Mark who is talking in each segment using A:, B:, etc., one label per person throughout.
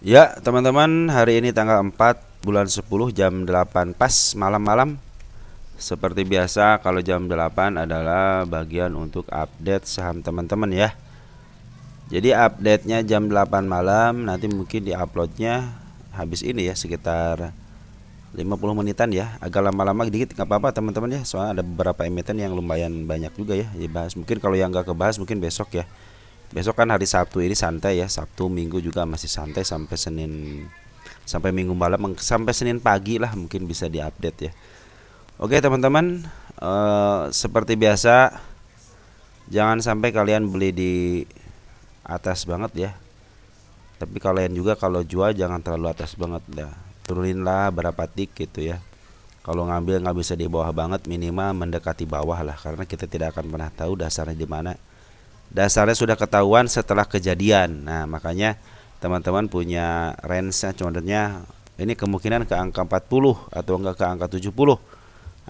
A: Ya, teman-teman, hari ini tanggal 4 bulan 10 jam 8 pas malam-malam. Seperti biasa, kalau jam 8 adalah bagian untuk update saham teman-teman ya. Jadi update-nya jam 8 malam, nanti mungkin di-upload-nya habis ini ya, sekitar 50 menitan ya. Agak lama-lama dikit nggak apa-apa teman-teman ya. Soalnya ada beberapa emiten yang lumayan banyak juga ya dibahas. Mungkin kalau yang nggak kebahas mungkin besok ya. Besok kan hari Sabtu ini santai ya. Sabtu Minggu juga masih santai sampai Senin, sampai Minggu malam, sampai Senin pagi lah mungkin bisa diupdate ya. Oke teman-teman, seperti biasa jangan sampai kalian beli di atas banget ya. Tapi kalian juga kalau jual jangan terlalu atas banget ya. Turuninlah berapa tik gitu ya. Kalau ngambil nggak bisa di bawah banget, minimal mendekati bawah lah, karena kita tidak akan pernah tahu dasarnya di mana. Dasarnya sudah ketahuan setelah kejadian. Nah, makanya teman-teman punya range-nya, contohnya ini kemungkinan ke angka 40 atau enggak ke angka 70.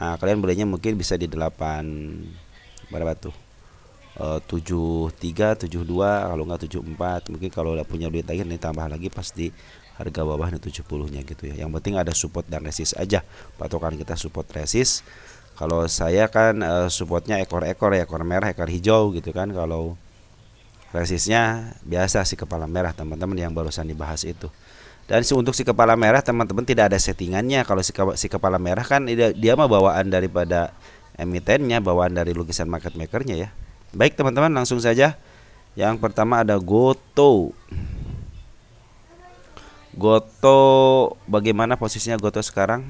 A: Nah, kalian belinya mungkin bisa di 8 berapa tuh? 73, 72, kalau enggak 74. Mungkin kalau udah punya duit lagi nih tambah lagi pas di harga bawahnya 70-nya gitu ya. Yang penting ada support dan resist aja. Patokan kita support resist. Kalau saya kan supportnya ekor-ekor ya, ekor merah, ekor hijau gitu kan. Kalau resistnya biasa si kepala merah teman-teman yang barusan dibahas itu. Dan untuk si kepala merah teman-teman tidak ada settingannya. Kalau si kepala merah kan dia mah bawaan daripada emitennya, bawaan dari lukisan market makernya ya. Baik teman-teman, langsung saja. Yang pertama ada Goto. Goto, bagaimana posisinya Goto sekarang?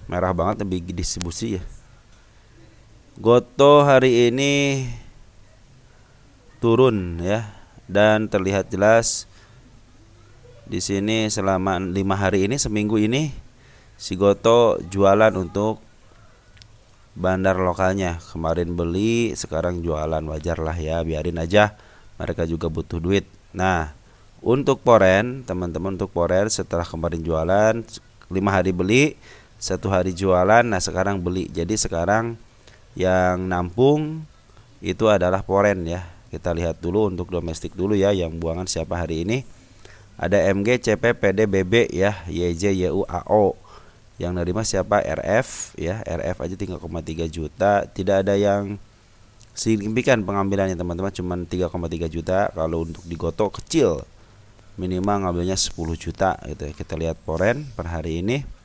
A: Merah banget, lebih distribusi ya. Goto hari ini turun ya, dan terlihat jelas di sini selama 5 hari ini, seminggu ini si Goto jualan untuk bandar lokalnya. Kemarin beli, sekarang jualan, wajar lah ya, biarin aja, mereka juga butuh duit. Nah, untuk Poren teman-teman, untuk Poren setelah kemarin jualan 5 hari beli, 1 hari jualan, nah sekarang beli. Jadi sekarang yang nampung itu adalah Poren ya. Kita lihat dulu untuk domestik dulu ya, yang buangan siapa hari ini. Ada MG, CP, PD, BB ya, YJ, YU, AO. Yang nerima siapa? RF ya, RF aja 3,3 juta. Tidak ada yang signifikan pengambilannya teman-teman, cuma 3,3 juta. Kalau untuk di Goto kecil, minimal ngambilnya 10 juta gitu ya. Kita lihat Poren per hari ini.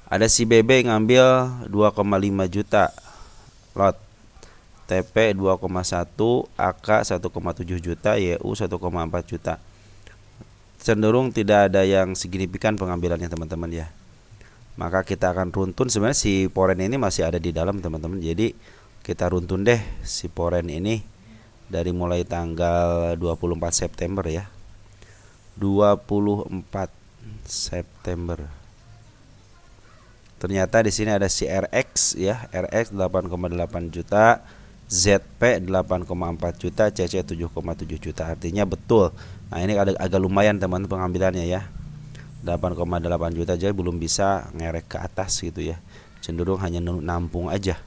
A: Ada si BB ngambil 2,5 juta lot. TP 2,1, AK 1,7 juta, YU 1,4 juta. Cenderung tidak ada yang signifikan pengambilannya teman-teman ya. Maka kita akan runtun, sebenarnya si Poren ini masih ada di dalam teman-teman. Jadi kita runtun deh si Poren ini dari mulai tanggal 24 September ya. 24 September. Ternyata di sini ada si RX ya, RX 8,8 juta, ZP 8,4 juta, CC 7,7 juta. Artinya betul. Nah, ini agak lumayan teman pengambilannya ya. 8,8 juta aja belum bisa ngerek ke atas gitu ya. Cenderung hanya nampung aja.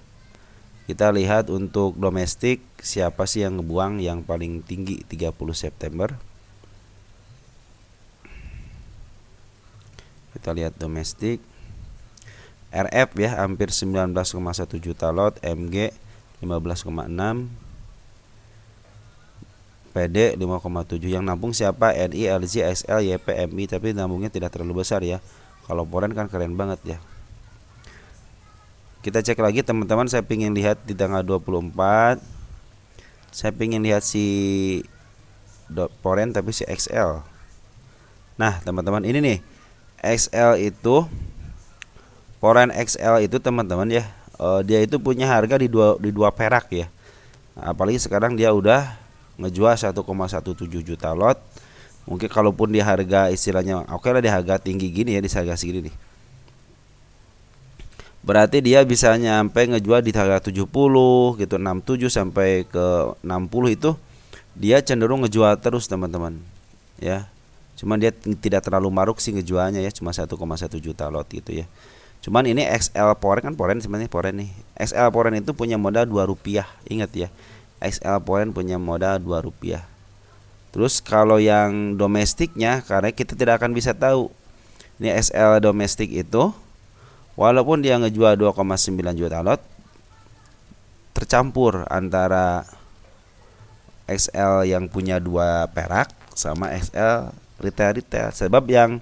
A: Kita lihat untuk domestik, siapa sih yang ngebuang yang paling tinggi 30 September. Kita lihat domestik. RF ya, hampir 19,1 juta lot, MG 15,6, PD 5,7. Yang nampung siapa? NI, LG, XL, YP, MI, tapi nampungnya tidak terlalu besar ya. Kalau Poren kan keren banget ya. Kita cek lagi teman-teman, saya pingin lihat di tanggal 24. Saya pingin lihat si Poren tapi si XL. Nah, teman-teman, ini nih. XL itu, Poren XL itu teman-teman ya, dia itu punya harga di dua perak ya. Nah, apalagi sekarang dia udah ngejual 1,17 juta lot. Mungkin kalaupun di harga istilahnya oke lah, di harga tinggi gini ya, di harga segini nih, berarti dia bisa nyampe ngejual di harga 70 gitu, 67 sampai ke 60 itu dia cenderung ngejual terus teman-teman ya. Cuman dia tidak terlalu maruk sih ngejualnya ya, cuma 1,1 juta lot gitu ya. Cuman ini XL Poren kan, Poren sebenarnya, Poren nih. XL Poren itu punya modal 2 rupiah. Ingat ya. XL Poren punya modal 2 rupiah. Terus kalau yang domestiknya, karena kita tidak akan bisa tahu ini SL domestik itu, walaupun dia ngejual 2,9 juta lot, tercampur antara XL yang punya 2 perak sama XL retail. Sebab yang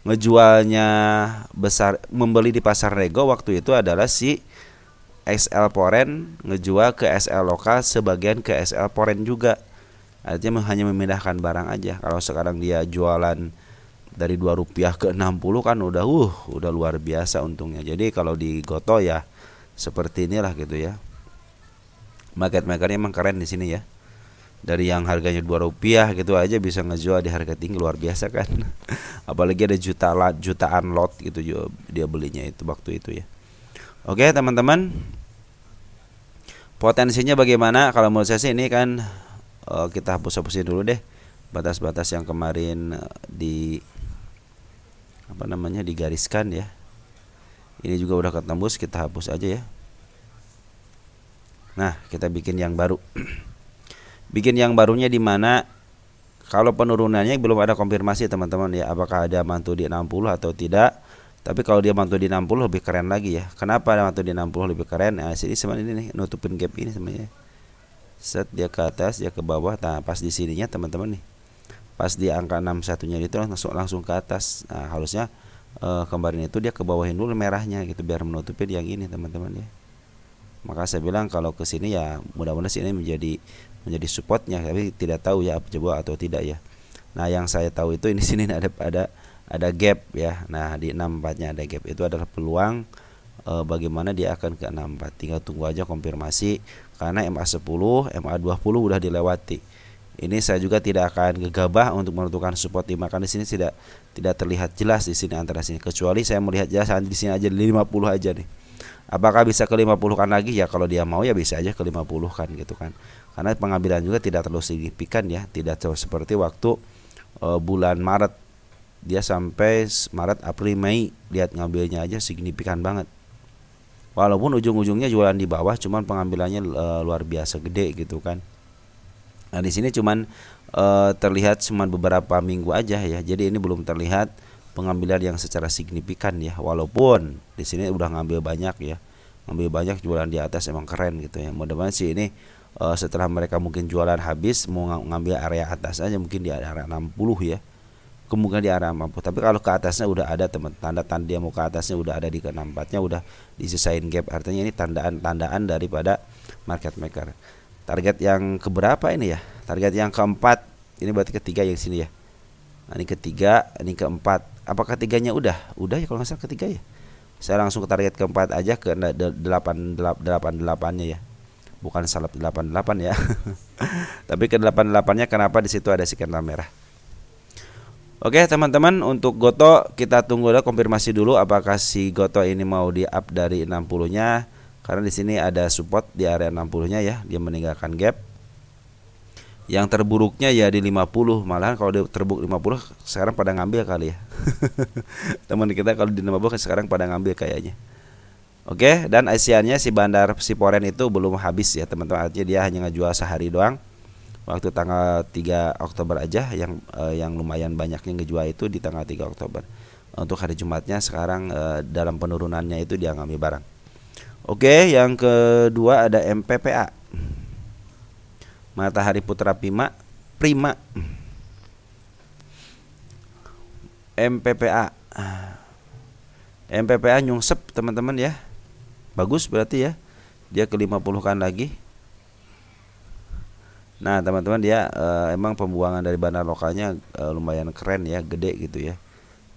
A: ngejualnya besar, membeli di pasar Rego waktu itu adalah si XL Poren ngejual ke SL lokal, sebagian ke SL Poren juga. Artinya hanya memindahkan barang aja. Kalau sekarang dia jualan dari Rp2 ke 60 kan udah luar biasa untungnya. Jadi kalau di Goto ya seperti inilah gitu ya. Market makernya emang keren di sini ya. Dari yang harganya Rp2 gitu aja bisa ngejual di harga tinggi, luar biasa kan. Apalagi ada jutaan lot gitu dia belinya itu waktu itu ya. Oke teman-teman, potensinya bagaimana? Kalau menurut saya sih ini kan kita hapus-hapusin dulu deh batas-batas yang kemarin digariskan ya. Ini juga udah ketembus, kita hapus aja ya. Nah, kita bikin yang baru. Bikin yang barunya di mana kalau penurunannya belum ada konfirmasi teman-teman ya, apakah ada mantu di 60 atau tidak. Tapi kalau dia mantu di 60 lebih keren lagi ya. Kenapa ada mantu di 60 lebih keren? Nah, sini sama ini nih, nutupin gap ini sebenarnya. Set dia ke atas, dia ke bawah. Nah, pas di sininya teman-teman nih. Pas di angka 61-nya itu langsung ke atas. Nah, harusnya kemarin itu dia ke bawahin dulu merahnya gitu biar menutupin yang ini teman-teman ya. Maka saya bilang kalau ke sini ya mudah-mudahan sini menjadi supportnya, tapi tidak tahu ya coba atau tidak ya. Nah, yang saya tahu itu ini sini ada gap ya. Nah, di 64-nya ada gap. Itu adalah peluang bagaimana dia akan ke 64. Tinggal tunggu aja konfirmasi karena MA10, MA20 udah dilewati. Ini saya juga tidak akan gegabah untuk menentukan support di makan di sini tidak terlihat jelas di sini antara sini, kecuali saya melihat jelas di sini aja 50 aja nih. Apakah bisa ke 50 kan lagi ya, kalau dia mau ya bisa aja ke 50 kan gitu kan. Karena pengambilan juga tidak terlalu signifikan ya, tidak seperti waktu bulan Maret. Dia sampai Maret, April, Mei, lihat ngambilnya aja signifikan banget. Walaupun ujung-ujungnya jualan di bawah, cuman pengambilannya luar biasa gede gitu kan. Nah, di sini cuman terlihat cuma beberapa minggu aja ya. Jadi ini belum terlihat pengambilan yang secara signifikan ya. Walaupun di sini udah ngambil banyak ya. Ngambil banyak, jualan di atas emang keren gitu ya. Mudah-mudahan sih ini setelah mereka mungkin jualan habis mau ngambil area atas aja, mungkin di area 60 ya. Kemungkinan di area 60. Tapi kalau ke atasnya udah ada tanda-tanda dia mau ke atasnya udah ada di ke 64-nya, udah disisain gap. Artinya ini tandaan daripada market maker. Target yang keberapa ini ya? Target yang keempat. Ini berarti ketiga yang sini ya. Nah, ini ketiga, ini keempat. Apakah ketiganya udah? Udah ya kalau nggak salah ketiga ya. Saya langsung ke target keempat aja, ke 88-nya ya. Bukan salah 88 ya. Tapi ke 88-nya kenapa di situ ada si candle merah. Oke teman-teman, untuk Goto kita tunggu dulu konfirmasi dulu apakah si Goto ini mau di up dari 60-nya. Karena di sini ada support di area 60-nya ya, dia meninggalkan gap. Yang terburuknya ya di 50, malahan kalau dia terburuk 50 sekarang pada ngambil kali ya. Teman kita kalau di 50 sekarang pada ngambil kayaknya. Oke, dan Asiannya si bandar si Poren itu belum habis ya teman-teman, artinya dia hanya ngejual sehari doang. Waktu tanggal 3 Oktober aja yang lumayan banyaknya ngejual itu di tanggal 3 Oktober. Untuk hari Jumatnya sekarang dalam penurunannya itu dia ngambil barang. Oke, yang kedua ada MPPA. Matahari Putra Prima. MPPA nyungsep teman-teman ya. Bagus berarti ya. Dia ke 50-kan lagi. Nah teman-teman dia emang pembuangan dari bandar lokalnya lumayan keren ya, gede gitu ya.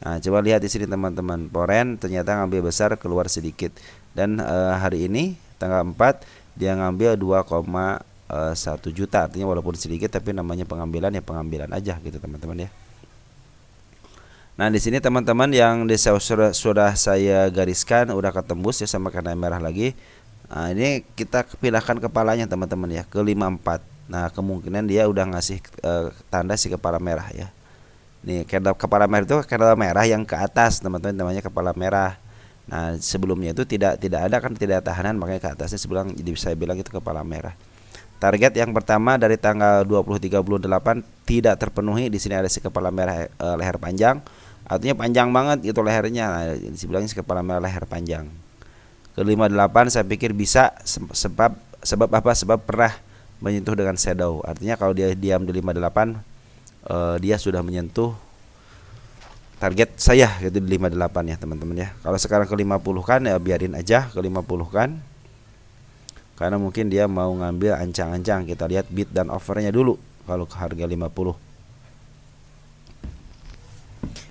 A: Nah coba lihat di sini teman-teman, Poren ternyata ngambil besar, keluar sedikit. Dan hari ini tanggal 4 dia ngambil 2,1 juta, artinya walaupun sedikit tapi namanya pengambilan ya pengambilan aja gitu teman-teman ya. Nah di sini teman-teman yang sudah saya gariskan udah ketembus ya sama candle merah lagi. Nah ini kita pindahkan kepalanya teman-teman ya ke 54. Nah kemungkinan dia udah ngasih tanda si kepala merah ya. Nih kepala merah itu kepala merah yang ke atas teman-teman, namanya kepala merah. Nah sebelumnya itu tidak ada kan, tidak tahanan, makanya ke atasnya sebelah, jadi saya bilang itu kepala merah. Target yang pertama dari tanggal 20.38 tidak terpenuhi. Di sini ada si kepala merah leher panjang. Artinya panjang banget itu lehernya. Nah, dibilangnya si kepala merah leher panjang. Ke 58 saya pikir bisa, sebab apa? Sebab pernah menyentuh dengan shadow. Artinya kalau dia diam di 58 dia sudah menyentuh target saya, yaitu di 58 ya teman-teman ya. Kalau sekarang ke 50 kan ya biarin aja ke 50 kan, karena mungkin dia mau ngambil ancang-ancang. Kita lihat bid dan offernya dulu. Kalau ke harga 50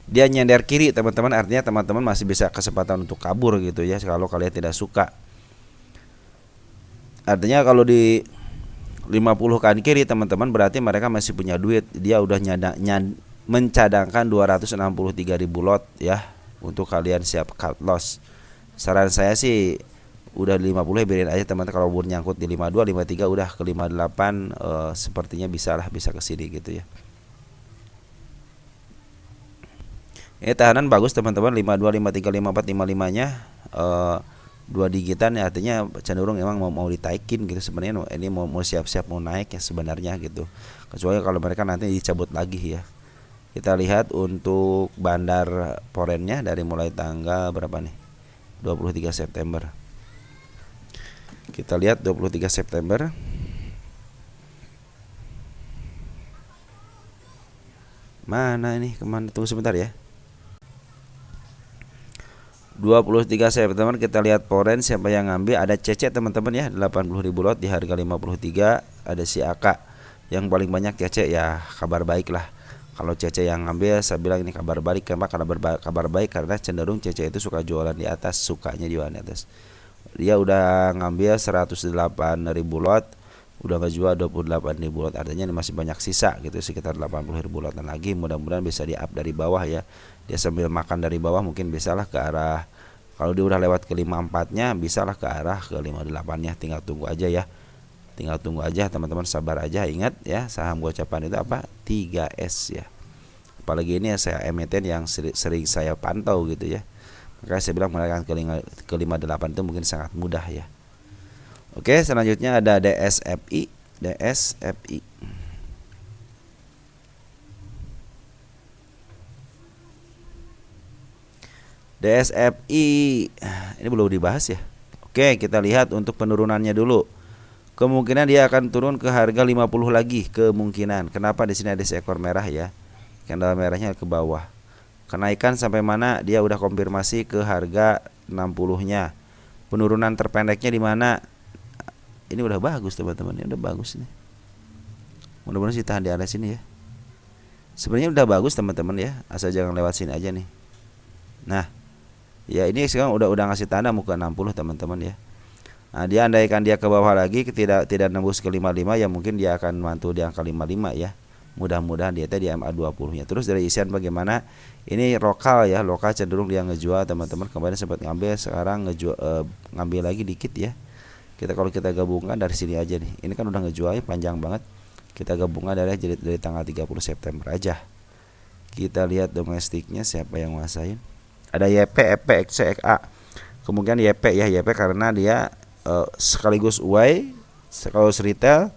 A: dia nyender kiri teman-teman, artinya teman-teman masih bisa kesempatan untuk kabur gitu ya kalau kalian tidak suka. Artinya kalau di 50 kan kiri teman-teman, berarti mereka masih punya duit. Dia udah mencadangkan 263.000 lot ya, untuk kalian siap cut loss. Saran saya sih udah 50 biarin aja teman-teman. Kalau bur nyangkut di 52, 53 udah ke 58 sepertinya bisa ke sini gitu ya. Ini tahanan bagus teman-teman, 52, 53, 54, 55-nya 2 digitan ya, artinya cenderung emang mau ditaikin gitu sebenarnya. Ini mau siap-siap mau naik ya sebenarnya gitu. Kecuali kalau mereka nanti dicabut lagi ya. Kita lihat untuk bandar porennya dari mulai tanggal berapa nih? 23 September. Kita lihat 23 September. Mana ini? Kemana? Tunggu sebentar ya. 23 September kita lihat poren siapa yang ngambil. Ada CC teman-teman ya, 80.000 lot di harga 53. Ada si AK yang paling banyak CC ya, kabar baik lah. Kalau CC yang ngambil saya bilang ini kabar baik. Kenapa? Karena kabar baik karena cenderung CC itu suka jualan di atas, sukanya jualan di atas. Dia udah ngambil 108.000 lot, udah ngejual 28.000 lot, artinya ini masih banyak sisa gitu, sekitar 80.000 lotan lagi. Mudah-mudahan bisa di up dari bawah ya. Dia sambil makan dari bawah mungkin bisalah ke arah, kalau dia udah lewat ke 54 nya bisalah ke arah ke 58 nya. Tinggal tunggu aja ya. Tinggal tunggu aja teman-teman, sabar aja. Ingat ya, saham gocapan itu apa? 3S ya. Apalagi ini ya saya emiten yang sering saya pantau gitu ya. Makanya saya bilang menaikkan ke 58 itu mungkin sangat mudah ya. Oke, selanjutnya ada DSFI. DSFI ini belum dibahas ya. Oke, kita lihat untuk penurunannya dulu. Kemungkinan dia akan turun ke harga 50 lagi, kemungkinan. Kenapa? Di sini ada seekor merah ya. Candle merahnya ke bawah. Kenaikan sampai mana? Dia udah konfirmasi ke harga 60-nya. Penurunan terpendeknya di mana? Ini udah bagus teman-teman, ini udah bagus nih. Mudah-mudahan sih tahan di area sini ya. Sebenarnya udah bagus teman-teman ya, asal jangan lewat sini aja nih. Nah, ya ini sekarang udah ngasih tanda muka 60 teman-teman ya. Nah, dia andaikan dia ke bawah lagi tidak nembus ke 55 ya, mungkin dia akan mantul di angka 55 ya. Mudah-mudahan dia di MA20-nya. Terus dari isian bagaimana? Ini lokal ya, lokal cenderung dia ngejual teman-teman. Kemarin sempat ngambil, sekarang ngambil lagi dikit ya. Kalau kita gabungkan dari sini aja nih. Ini kan udah ngejualnya panjang banget. Kita gabungkan dari tanggal 30 September aja. Kita lihat domestiknya siapa yang nguasain. Ada YP, EP, XC, XA. Kemungkinan YP ya, YP karena dia sekaligus UAI, sekaligus retail,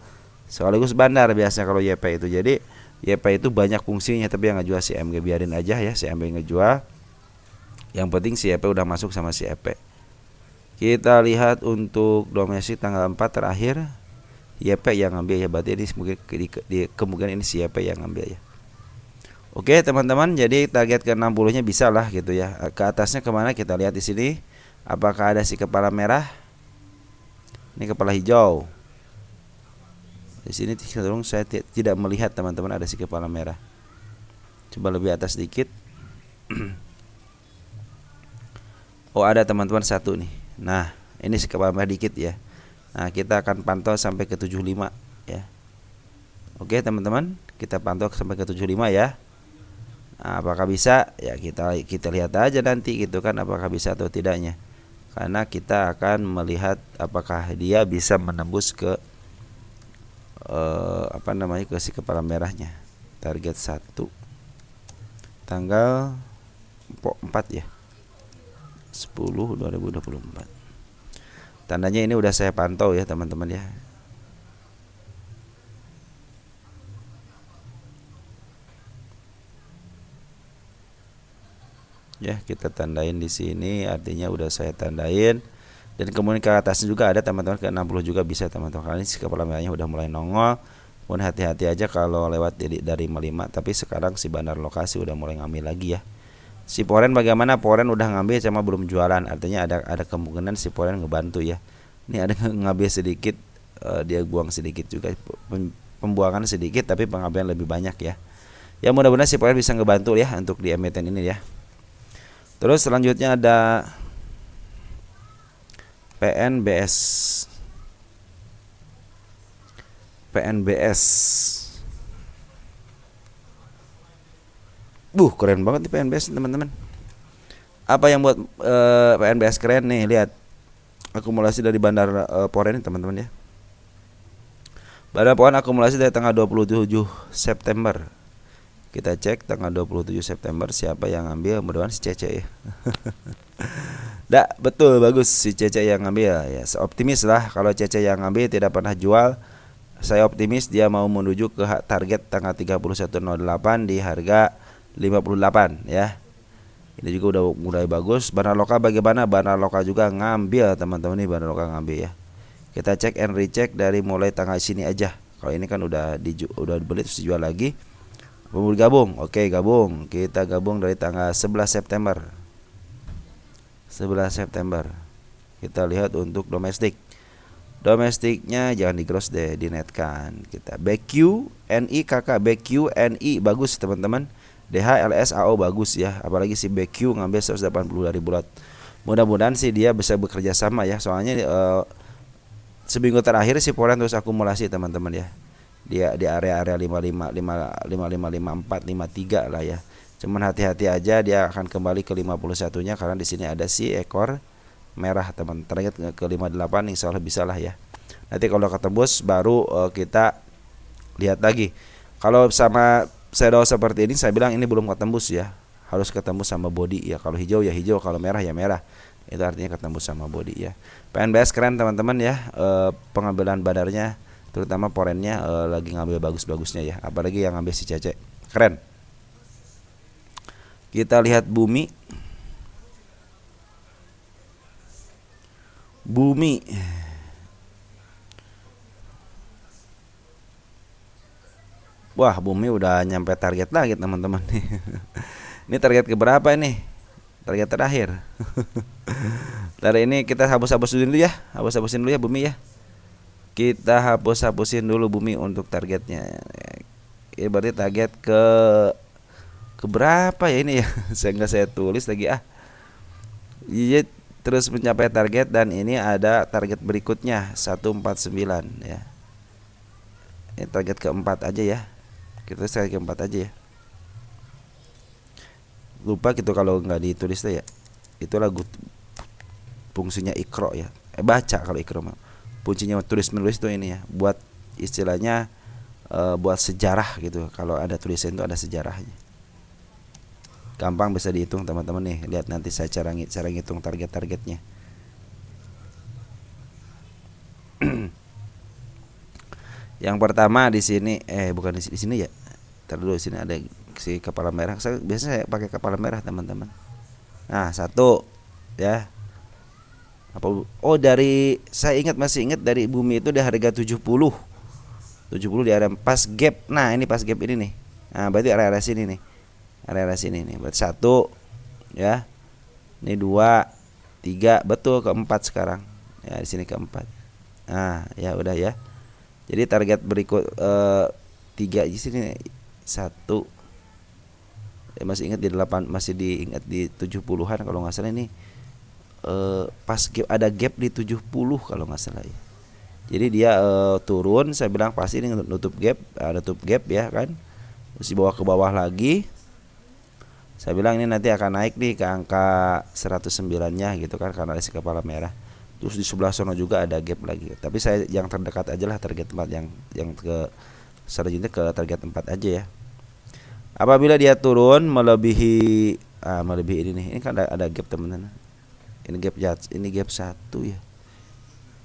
A: sekaligus bandar biasanya kalau YP itu. Jadi YP itu banyak fungsinya, tapi yang ngejual si MG biarin aja ya, si MG ngejual. Yang penting si YP udah masuk sama si EP. Kita lihat untuk domestik tanggal 4 terakhir YP yang ngambil ya, berarti ini mungkin kemungkinan ini si YP yang ngambil ya. Oke teman-teman, jadi target ke 60 nya bisa lah gitu ya. Ke atasnya kemana kita lihat di sini. Apakah ada si kepala merah? Ini kepala hijau. Di sini cenderung saya tidak melihat teman-teman ada si kepala merah. Coba lebih atas sedikit. Oh ada teman-teman satu nih. Nah ini si kepala merah dikit ya. Nah kita akan pantau sampai ke 75 ya. Oke teman-teman, kita pantau sampai ke 75 ya. Nah, apakah bisa? Ya kita lihat aja nanti gitu kan, apakah bisa atau tidaknya. Karena kita akan melihat apakah dia bisa menembus ke ke si kepala merahnya. Target 1 tanggal 4 ya. 10/2024. Tandanya ini udah saya pantau ya teman-teman ya. Ya, kita tandain di sini, artinya udah saya tandain. Dan kemudian ke atasnya juga ada teman-teman, ke 60 juga bisa teman-teman. Kali ini si kepala merahnya udah mulai nongol. Kemudian hati-hati aja kalau lewat dari 55, tapi sekarang si bandar lokasi udah mulai ngambil lagi ya. Si Poren bagaimana? Poren udah ngambil sama belum jualan, artinya ada kemungkinan si Poren ngebantu ya. Ini ada ngambil sedikit, dia buang sedikit juga, pembuangan sedikit tapi pengambilan lebih banyak ya. Ya mudah-mudahan si Poren bisa ngebantu ya untuk di emiten ini ya. Terus selanjutnya ada PNBS. PNBS. Keren banget nih PNBS teman-teman. Apa yang buat PNBS keren nih? Lihat akumulasi dari bandar Poren ini teman-teman ya. Bandar Poren akumulasi dari tanggal 27 September. Kita cek tanggal 27 September siapa yang ngambil, mudah-mudahan si Cece ya. Betul, bagus si Cece yang ngambil ya. Optimis lah kalau Cece yang ngambil, tidak pernah jual. Saya optimis dia mau menuju ke target tanggal 31.08 di harga 58 ya. Ini juga udah mulai bagus. Bandar lokal bagaimana? Bandar lokal juga ngambil teman-teman, nih bandar lokal ngambil ya. Kita cek and recheck dari mulai tanggal sini aja. Kalau ini kan udah dibeli terus dijual lagi. Mau gabung? Oke, gabung. Kita gabung dari tanggal 11 September. 11 September. Kita lihat untuk domestik. Domestiknya jangan di gross deh, dinetkan. Kita BQ, NI kakak, BQ, NI bagus teman-teman. DH, LS, AO bagus ya. Apalagi si BQ ngambil 180 dari bulat. Mudah-mudahan sih dia bisa bekerja sama ya. Soalnya seminggu terakhir si Poren terus akumulasi teman-teman ya. Dia di area-area 55, 54, 53 lah ya. Cuman hati-hati aja, dia akan kembali ke 51-nya karena di sini ada si ekor merah teman. Target ke 58 insya Allah bisa lah ya. Nanti kalau ketembus baru kita lihat lagi. Kalau sama shadow seperti ini saya bilang ini belum ketembus ya. Harus ketemu sama body ya. Kalau hijau ya hijau, kalau merah ya merah. Itu artinya ketembus sama body ya. PNBS keren teman-teman ya. Pengambilan badarnya terutama Porennya lagi ngambil bagus-bagusnya ya. Apalagi yang ngambil si Cece. Keren. Kita lihat Bumi. Wah, Bumi udah nyampe target lagi teman-teman nih. Ini target keberapa ini? Target terakhir. Dari ini kita hapus-hapusin dulu ya. Hapus-hapusin dulu ya Bumi ya. Kita hapus-hapusin dulu Bumi untuk targetnya. Ini berarti target ke berapa ya ini ya? Saya tulis lagi Iya, terus mencapai target dan ini ada target berikutnya 149 ya. Ini target keempat aja ya. Kita target keempat aja ya. Lupa gitu kalau nggak ditulis tuh ya. Itu lagu fungsinya ikro ya. Baca kalau ikro mah. Fungsinya tulis menulis tuh ini ya. Buat istilahnya buat sejarah gitu. Kalau ada tulisan itu ada sejarahnya. Gampang bisa dihitung teman-teman nih. Lihat nanti saya cara ngitung target-targetnya. Yang pertama di sini bukan di sini ya. Ntar dulu di sini ada si kepala merah. Biasanya saya pakai kepala merah teman-teman. Nah, 1 ya. Saya masih ingat dari Bumi itu di harga 70 di area pas gap. Nah, ini pas gap ini nih. Nah, berarti area sini nih. Area sini nih. Berarti 1 ya. Ini 2, 3, betul keempat sekarang. Ya, di sini keempat. Nah, ya udah ya. Jadi target berikut 3 di sini 1. Masih ingat di 8, masih diingat di 70-an kalau enggak salah ini. Pas gap ada gap di 70 kalau nggak salah ya. Jadi dia turun, saya bilang pasti ini nutup gap, ada tutup gap ya kan. Terus dibawa ke bawah lagi. Saya bilang ini nanti akan naik nih ke angka 109-nya gitu kan karena ada si kepala merah. Terus di sebelah sana juga ada gap lagi. Tapi saya yang terdekat aja lah target 4 yang ke selanjutnya ke target 4 aja ya. Apabila dia turun melebihi ini nih. Ini kan ada gap teman-teman. Ini gap 1 ya.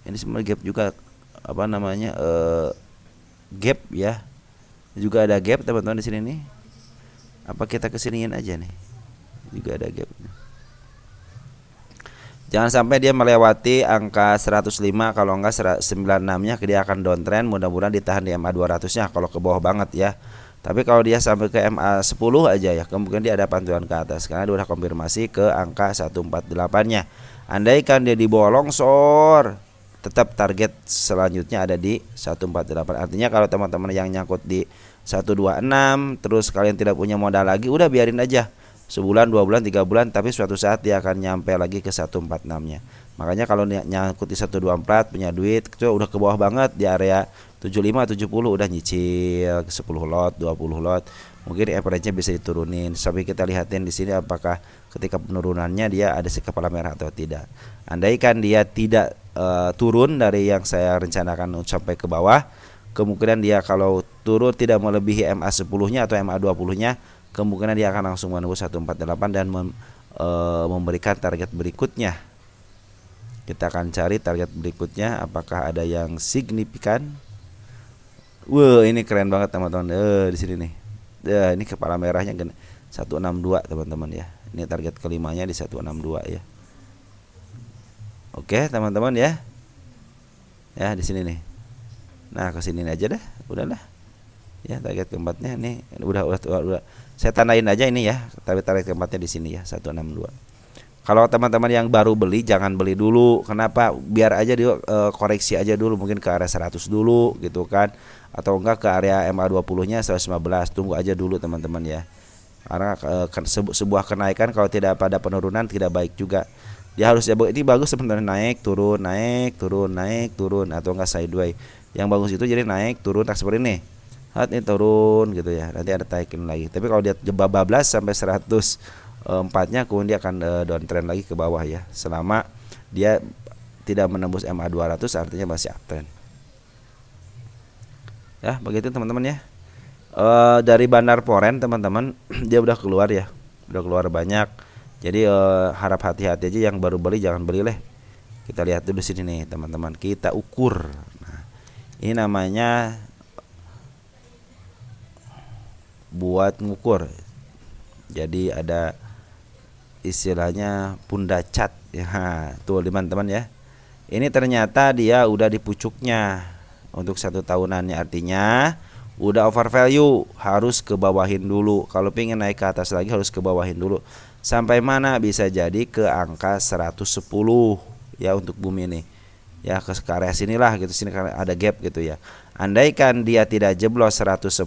A: Ini semua gap juga gap ya. Juga ada gap teman-teman di sini nih. Apa kita kesiniin aja nih? Juga ada gap. Jangan sampai dia melewati angka 105, kalau enggak 96-nya dia akan downtrend. Mudah-mudahan ditahan di MA 200-nya kalau ke bawah banget ya. Tapi kalau dia sampai ke MA 10 aja ya, kemungkinan dia ada pantulan ke atas karena dia udah konfirmasi ke angka 148-nya. Andaikan dia di bawah longsor, tetap target selanjutnya ada di 148. Artinya kalau teman-teman yang nyangkut di 126 terus kalian tidak punya modal lagi, udah biarin aja. Sebulan, 2 bulan, 3 bulan, tapi suatu saat dia akan nyampe lagi ke 146-nya. Makanya kalau nyangkut di 124 punya duit, itu udah ke bawah banget di area 75 70 udah nyicil ke 10 lot, 20 lot. Mungkin average-nya bisa diturunin. Sampai kita lihatin di sini apakah ketika penurunannya dia ada si kepala merah atau tidak. Andaikan dia tidak turun dari yang saya rencanakan sampai ke bawah, kemungkinan dia kalau turun tidak melebihi MA 10-nya atau MA 20-nya, kemungkinan dia akan langsung menembus 148 dan memberikan target berikutnya. Kita akan cari target berikutnya apakah ada yang signifikan. Wah, ini keren banget teman-teman. Di sini nih. Ini kepala merahnya 162 teman-teman ya. Ini target kelimanya di 162 ya. Oke, teman-teman ya. Ya, di sini nih. Nah, ke sini aja dah. Udahlah. Ya, target keempatnya nih udah saya tandain aja ini ya, tapi target keempatnya di sini ya 162. Kalau teman-teman yang baru beli jangan beli dulu. Kenapa? Biar aja dia koreksi aja dulu, mungkin ke area 100 dulu gitu kan, atau enggak ke area MA 20-nya 115. Tunggu aja dulu teman-teman ya. Karena sebuah kenaikan kalau tidak pada penurunan tidak baik juga. Dia harus ya, ini bagus sebenarnya naik turun naik turun naik turun atau enggak sideways. Yang bagus itu jadi naik turun seperti ini. Ini turun gitu ya, nanti ada taikin lagi. Tapi kalau dia bablas sampai 104-nya, kemudian dia akan downtrend lagi ke bawah ya. Selama dia tidak menembus MA 200 artinya masih uptrend. Ya, begitu teman-teman ya. Dari Bandar Poren teman-teman, dia udah keluar ya. Udah keluar banyak. Jadi harap hati-hati aja, yang baru beli jangan beli leh. Kita lihat dulu sini nih teman-teman, kita ukur. Nah, ini namanya buat ngukur. Jadi ada istilahnya pundacat ya. Tuh teman-teman ya. Ini ternyata dia udah di pucuknya untuk 1 tahunannya, artinya udah over value, harus ke bawahin dulu. Kalau pengen naik ke atas lagi harus ke bawahin dulu. Sampai mana? Bisa jadi ke angka 110 ya untuk bumi ini. Ya ke area sinilah gitu, sini ada gap gitu ya. Andaikan dia tidak jeblos 110,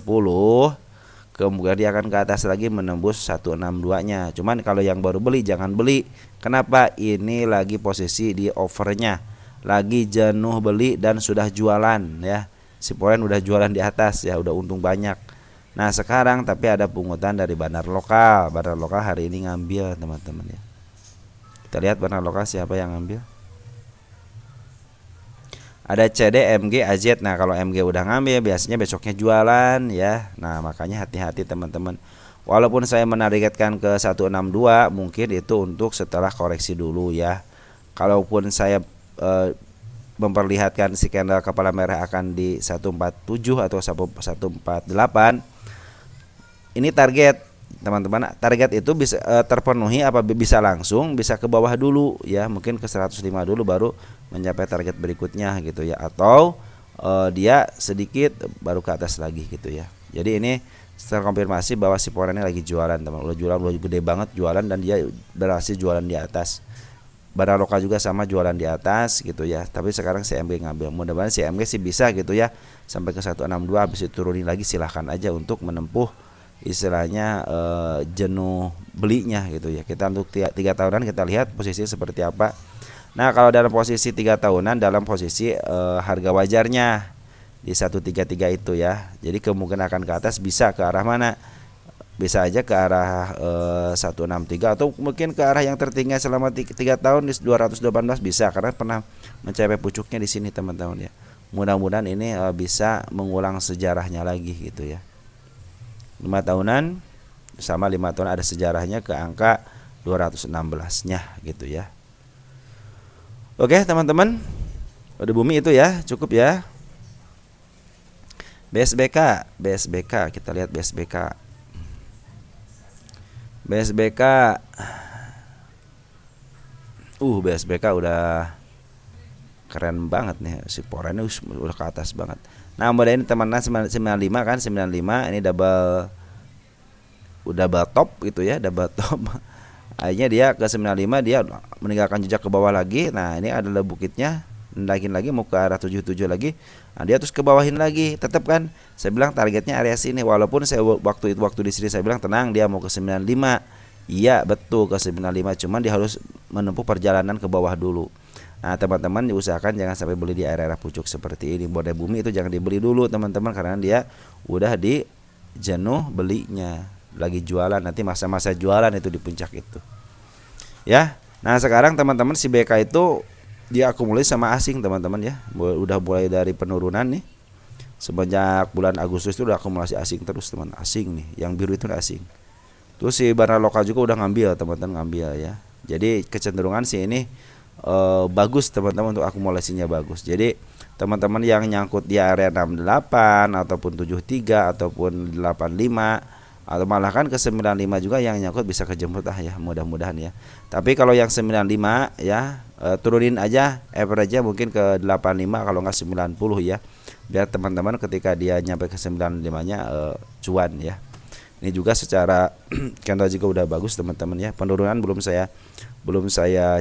A: kemudian dia akan ke atas lagi menembus 162-nya. Cuman kalau yang baru beli jangan beli. Kenapa? Ini lagi posisi di overnya, lagi jenuh beli dan sudah jualan ya. Si poin udah jualan di atas ya, udah untung banyak. Nah sekarang tapi ada pungutan dari bandar lokal. Bandar lokal hari ini ngambil teman-teman ya. Kita lihat bandar lokal siapa yang ngambil. Ada CD, MG, AZ. Nah kalau MG udah ngambil biasanya besoknya jualan ya. Nah makanya hati-hati teman-teman. Walaupun saya menargetkan ke 162, mungkin itu untuk setelah koreksi dulu ya. Kalaupun saya memperlihatkan si candle kepala merah akan di 147 atau 148, ini target teman-teman. Target itu bisa terpenuhi apa bisa langsung bisa ke bawah dulu ya, mungkin ke 105 dulu baru mencapai target berikutnya gitu ya, atau dia sedikit baru ke atas lagi gitu ya. Jadi ini terkonfirmasi bahwa si poren ini lagi jualan teman, udah jualan, udah gede banget jualan dan dia berhasil jualan di atas. Bandar lokal juga sama jualan di atas gitu ya. Tapi sekarang si MG ngambil. Mudah-mudahan si MG sih bisa gitu ya sampai ke 162, habis itu turunin lagi silahkan aja untuk menempuh istilahnya jenuh belinya gitu ya. Kita untuk 3 tahunan kita lihat posisi seperti apa. Nah kalau dalam posisi 3 tahunan dalam posisi harga wajarnya di 133 itu ya. Jadi kemungkinan akan ke atas bisa ke arah mana? Bisa aja ke arah 163 atau mungkin ke arah yang tertinggi selama 3 tahun di 218 bisa, karena pernah mencapai pucuknya di sini teman-teman ya. Mudah-mudahan ini bisa mengulang sejarahnya lagi gitu ya. 5 tahunan sama 5 tahun ada sejarahnya ke angka 216-nya gitu ya. Oke teman-teman, pada bumi itu ya cukup ya. BSBK kita lihat BSBK BSBK udah keren banget nih, si porennya udah ke atas banget. Nah model ini teman-teman 95 kan, 95 ini double top gitu ya, double top. Akhirnya dia ke 95, dia meninggalkan jejak ke bawah lagi. Nah ini adalah bukitnya, naikin lagi mau ke arah 77 lagi. Nah dia terus ke bawahin lagi, tetap kan saya bilang targetnya area sini. Walaupun saya waktu di sini saya bilang tenang, dia mau ke 95. Iya betul ke 95, cuman dia harus menempuh perjalanan ke bawah dulu. Nah teman-teman diusahakan jangan sampai beli di area pucuk seperti ini. Border bumi itu jangan dibeli dulu teman-teman, karena dia udah di jenuh belinya, lagi jualan, nanti masa-masa jualan itu di puncak itu ya. Nah sekarang teman-teman si BK itu dia akumulasi sama asing teman-teman ya, udah mulai dari penurunan nih, semenjak bulan Agustus itu udah akumulasi asing terus teman, asing nih, yang biru itu udah asing. Terus si barang lokal juga udah ngambil teman-teman, ngambil ya. Jadi kecenderungan sih ini bagus teman-teman, untuk akumulasinya bagus. Jadi teman-teman yang nyangkut di area 68 ataupun 73 ataupun 85 atau malah kan ke 95 juga yang nyangkut bisa kejemput ya, mudah-mudahan ya. Tapi kalau yang 95 ya turunin aja average-nya mungkin ke 85 kalau nggak 90 ya, biar teman-teman ketika dia nyampe ke 95-nya cuan ya. Ini juga secara candle juga udah bagus teman-teman ya. Penurunan belum saya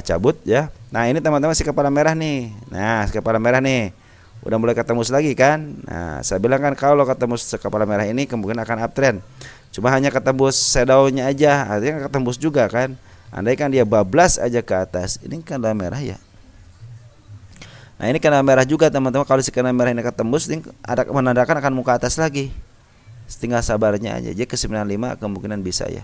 A: cabut ya. Nah ini teman-teman si kepala merah nih. Nah si kepala merah nih udah mulai ketemu lagi kan. Nah saya bilang kan kalau ketemu kepala merah ini kemungkinan akan uptrend. Cuma hanya ketembus shadow-nya aja, artinya ketembus juga kan. Andai kan dia bablas aja ke atas, ini kandang merah ya. Nah ini kandang merah juga teman-teman. Kalau si kandang merah ini ketembus, ini ada menandakan akan muka atas lagi. Tinggal sabarnya aja. Jadi ke 95 kemungkinan bisa ya.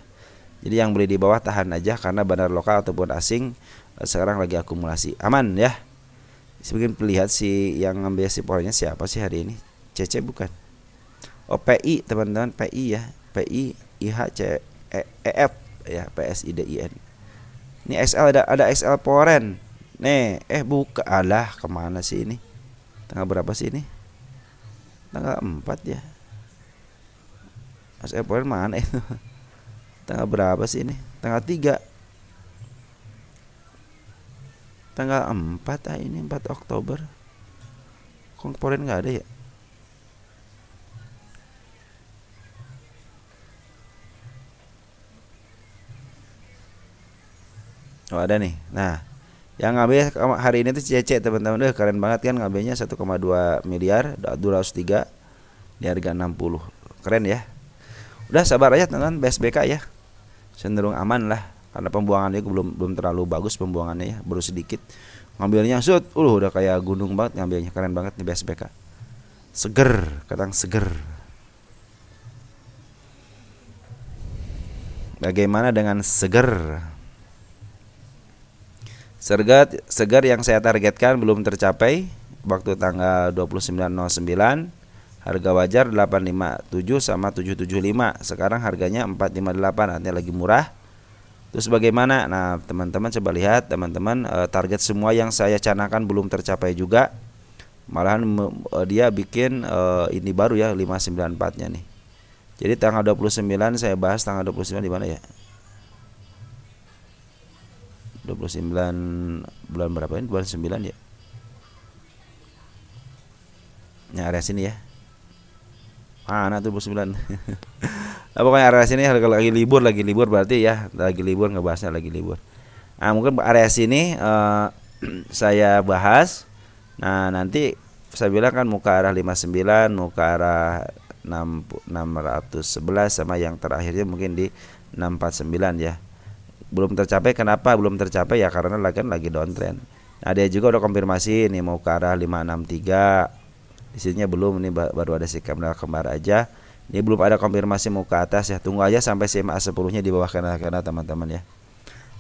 A: Jadi yang beli di bawah tahan aja, karena bandar lokal ataupun asing sekarang lagi akumulasi. Aman ya. Sebagian lihat si yang ngambil si poinnya siapa sih hari ini? CC bukan? Oh PI teman-teman, PI ya. PI IHC EF ya, PSIDIN. Ini XL, ada XL Poren. Nih, buka alah kemana sih ini? Tanggal berapa sih ini? Tanggal 4 ya. XL Poren mana itu? Tanggal berapa sih ini? Tanggal 3. Tanggal 4 ini 4 Oktober. Kok Poren enggak ada ya? Oh ada nih. Nah yang ngambil hari ini tuh CC teman-teman, keren banget kan, ngambilnya 1,2 miliar 203 di harga 60. Keren ya. Udah sabar aja teman-teman, BSBK ya. Cenderung aman lah, karena pembuangannya belum terlalu bagus pembuangannya ya, baru sedikit. Ngambilnya udah kayak gunung banget ngambilnya, keren banget nih BSBK. Seger, kadang seger. Bagaimana dengan seger? Segar yang saya targetkan belum tercapai waktu tanggal 29.09. Harga wajar 857 sama 775. Sekarang harganya 458, artinya lagi murah. Terus bagaimana? Nah, teman-teman coba lihat teman-teman, target semua yang saya canangkan belum tercapai juga. Malahan dia bikin ini baru ya 594-nya nih. Jadi tanggal 29 saya bahas tanggal 29 di mana ya? 29 bulan berapa ini? Bulan 9 ya. Nah, area sini ya. Mana tuh 29? Nah, pokoknya area sini lagi libur berarti ya, lagi libur, ngebahasnya lagi libur. Nah, mungkin area sini saya bahas. Nah, nanti saya bilang kan muka arah 59, muka arah 611 sama yang terakhirnya mungkin di 649 ya. Belum tercapai. Kenapa belum tercapai ya? Karena lagi downtrend. Nah, dia juga udah konfirmasi nih mau ke arah 563. Di sininya belum, ini baru ada sikap kembar aja. Ini belum ada konfirmasi mau ke atas ya. Tunggu aja sampai SMA 10-nya di bawah karena teman-teman ya.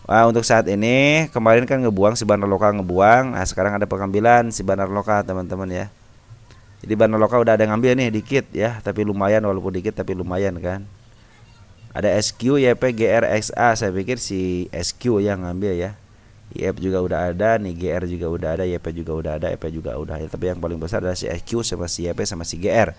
A: Wah, untuk saat ini kemarin kan ngebuang si bandar lokal ngebuang. Nah, sekarang ada pengambilan si bandar lokal teman-teman ya. Jadi bandar lokal udah ada ngambil nih dikit ya, tapi lumayan, walaupun dikit tapi lumayan kan. Ada SQ, YP, GR, XA. Saya pikir si SQ yang ngambil ya. IF juga udah ada, nih GR juga udah ada, YP juga udah ada, EP juga udah ada. Tapi yang paling besar adalah si SQ sama si YP sama si GR.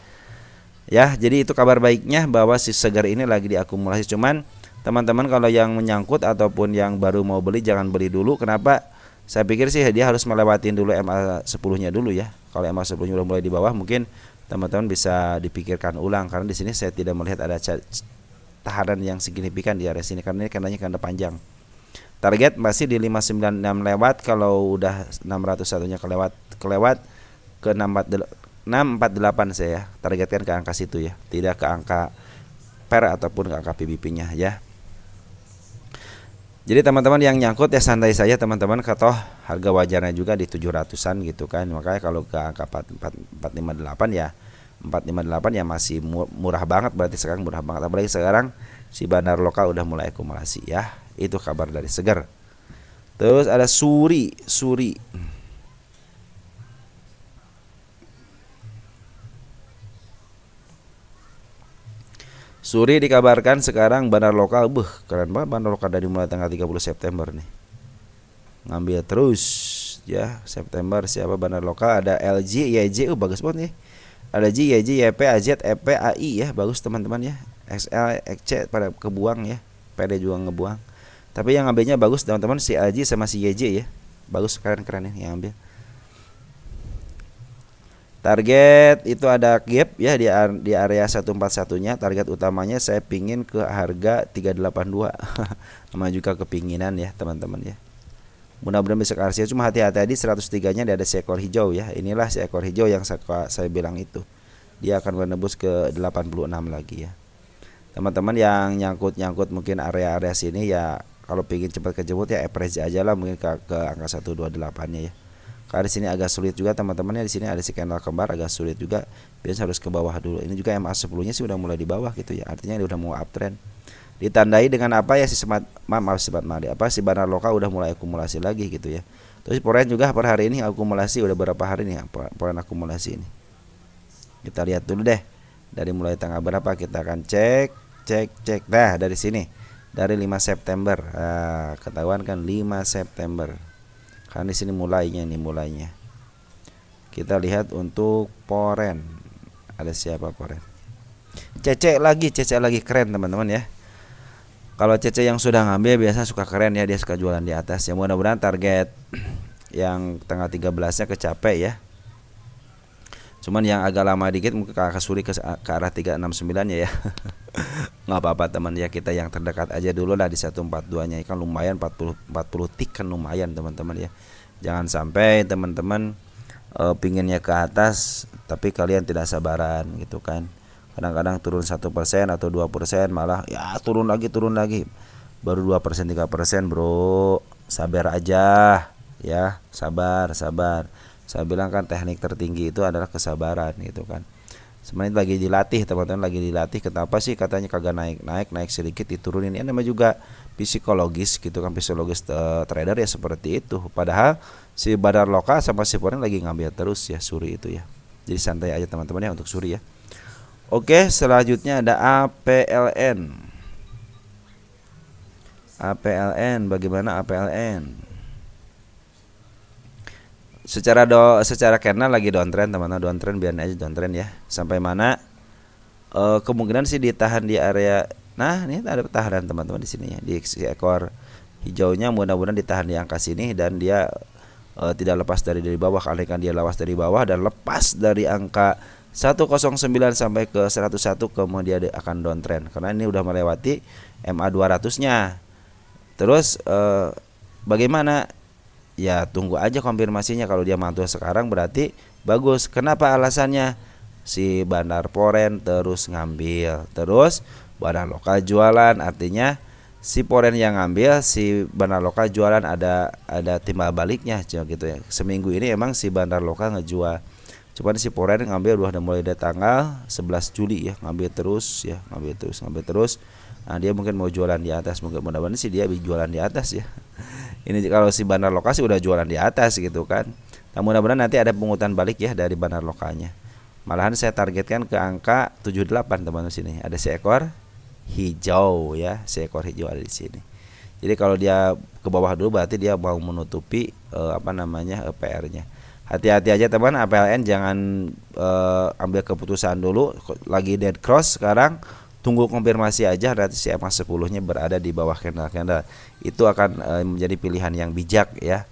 A: Ya, jadi itu kabar baiknya bahwa si segar ini lagi diakumulasi. Cuman teman-teman kalau yang menyangkut ataupun yang baru mau beli jangan beli dulu. Kenapa? Saya pikir sih dia harus melewatin dulu MA 10-nya dulu ya. Kalau MA 10-nya udah mulai di bawah, mungkin teman-teman bisa dipikirkan ulang, karena di sini saya tidak melihat ada tahanan yang signifikan di area sini karena ini kandangnya kanda panjang. Target masih di 596 lewat, kalau udah 601-nya kelewat ke 648 saya targetkan ke angka situ ya, tidak ke angka per ataupun ke angka PBP-nya ya. Jadi teman-teman yang nyangkut ya santai saja teman-teman, katoh harga wajarnya juga di 700-an gitu kan. Makanya kalau ke angka 458 ya 458 ya masih murah banget, berarti sekarang murah banget, apalagi sekarang si bandar lokal udah mulai akumulasi ya. Itu kabar dari Seger. Terus ada Suri. Suri dikabarkan sekarang bandar lokal, keren banget bandar lokal dari mulai tanggal 30 September nih. Ngambil terus ya September. Siapa bandar lokal? Ada LG, YJ, bagus banget nih. Ada G, YJ, YP, AZ, EP, AI ya, bagus teman-teman ya. XL, XC pada kebuang ya. PD juga ngebuang. Tapi yang ngambilnya bagus teman-teman, si LG sama si YJ ya. Bagus, keren-keren ya yang ambil. Target itu ada gap ya di area 141-nya. Target utamanya saya pingin ke harga 382. Sama juga kepinginan ya teman-teman ya. Mudah-mudahan bisa kasih, cuma hati-hati di 103-nya ada seekor hijau ya. Inilah seekor hijau yang saya bilang itu. Dia akan menembus ke 86 lagi ya. Teman-teman yang nyangkut mungkin area-area sini ya, kalau pingin cepat kejemput ya average aja lah, mungkin ke angka 128-nya ya. Karena di sini agak sulit juga teman-temannya, di sini ada si candle kembar agak sulit juga. Biasanya harus ke bawah dulu. Ini juga MA 10-nya sih udah mulai di bawah gitu ya. Artinya dia udah mau uptrend. Ditandai dengan apa ya si si bandar lokal udah mulai akumulasi lagi gitu ya. Terus poren juga per hari ini akumulasi udah berapa hari nih poren akumulasi ini. Kita lihat dulu deh. Dari mulai tanggal berapa kita akan cek. Nah, dari sini. Dari 5 September. Nah, ketahuan kan 5 September. Karena di sini mulainya. Kita lihat untuk poren. Ada siapa poren? Cece lagi keren teman-teman ya. Kalau Cece yang sudah ngambil biasa suka keren ya, dia suka jualan di atas. Ya mudah-mudahan target yang tanggal 13-nya kecapek ya. Cuman yang agak lama dikit mungkin kakak Suri ke arah 369-nya ya. Nggak apa-apa teman ya, kita yang terdekat aja dulu lah di 142-nya kan lumayan, 40 tik kan lumayan teman-teman ya. Jangan sampai teman-teman pinginnya ke atas tapi kalian tidak sabaran gitu kan. Kadang-kadang turun 1% atau 2%, malah ya turun lagi, baru 2% 3% bro. Sabar aja ya, sabar. Saya bilang kan teknik tertinggi itu adalah kesabaran gitu kan. Sebenarnya lagi dilatih teman-teman, kenapa sih katanya kagak naik sedikit diturunin. Ini namanya juga psikologis gitu kan, psikologis trader ya seperti itu. Padahal si bandar lokal sama si foreign lagi ngambil terus ya Suri itu ya. Jadi santai aja teman-teman ya untuk Suri ya. Oke, selanjutnya ada APLN. Bagaimana APLN? Secara kena lagi downtrend teman-teman, downtrend biarin aja downtrend ya. Sampai mana? Kemungkinan sih ditahan di area. Nah, ini ada tahanan teman-teman di sini ya. Di ekor hijaunya mudah-mudahan ditahan di angka sini dan dia tidak lepas dari bawah. Kali kan dia lepas dari bawah dan lepas dari angka 109 sampai ke 101, kemudian dia akan downtrend karena ini udah melewati MA 200-nya. Terus bagaimana? Ya tunggu aja konfirmasinya. Kalau dia mantul sekarang berarti bagus. Kenapa alasannya? Si bandar poren terus ngambil, terus bandar lokal jualan. Artinya si poren yang ngambil, si bandar lokal jualan, ada timbal baliknya gitu ya. Seminggu ini emang si bandar lokal ngejual, cuman si poren ngambil udah mulai dari tanggal 11 Juli ya, ngambil terus. Nah dia mungkin mau jualan di atas, mudah-mudahan sih dia jualan di atas ya. Ini kalau si bandar lokasi udah jualan di atas gitu kan. Nah mudah-mudahan nanti ada pungutan balik ya dari bandar lokalnya. Malahan saya targetkan ke angka 78 teman-teman sini. Ada seekor hijau ya, seekor hijau ada di sini. Jadi kalau dia ke bawah dulu berarti dia mau menutupi PR-nya. Hati-hati aja teman, APLN jangan ambil keputusan dulu. Lagi dead cross sekarang. Tunggu konfirmasi aja, nanti si MA 10-nya berada di bawah candle. Itu akan menjadi pilihan yang bijak ya.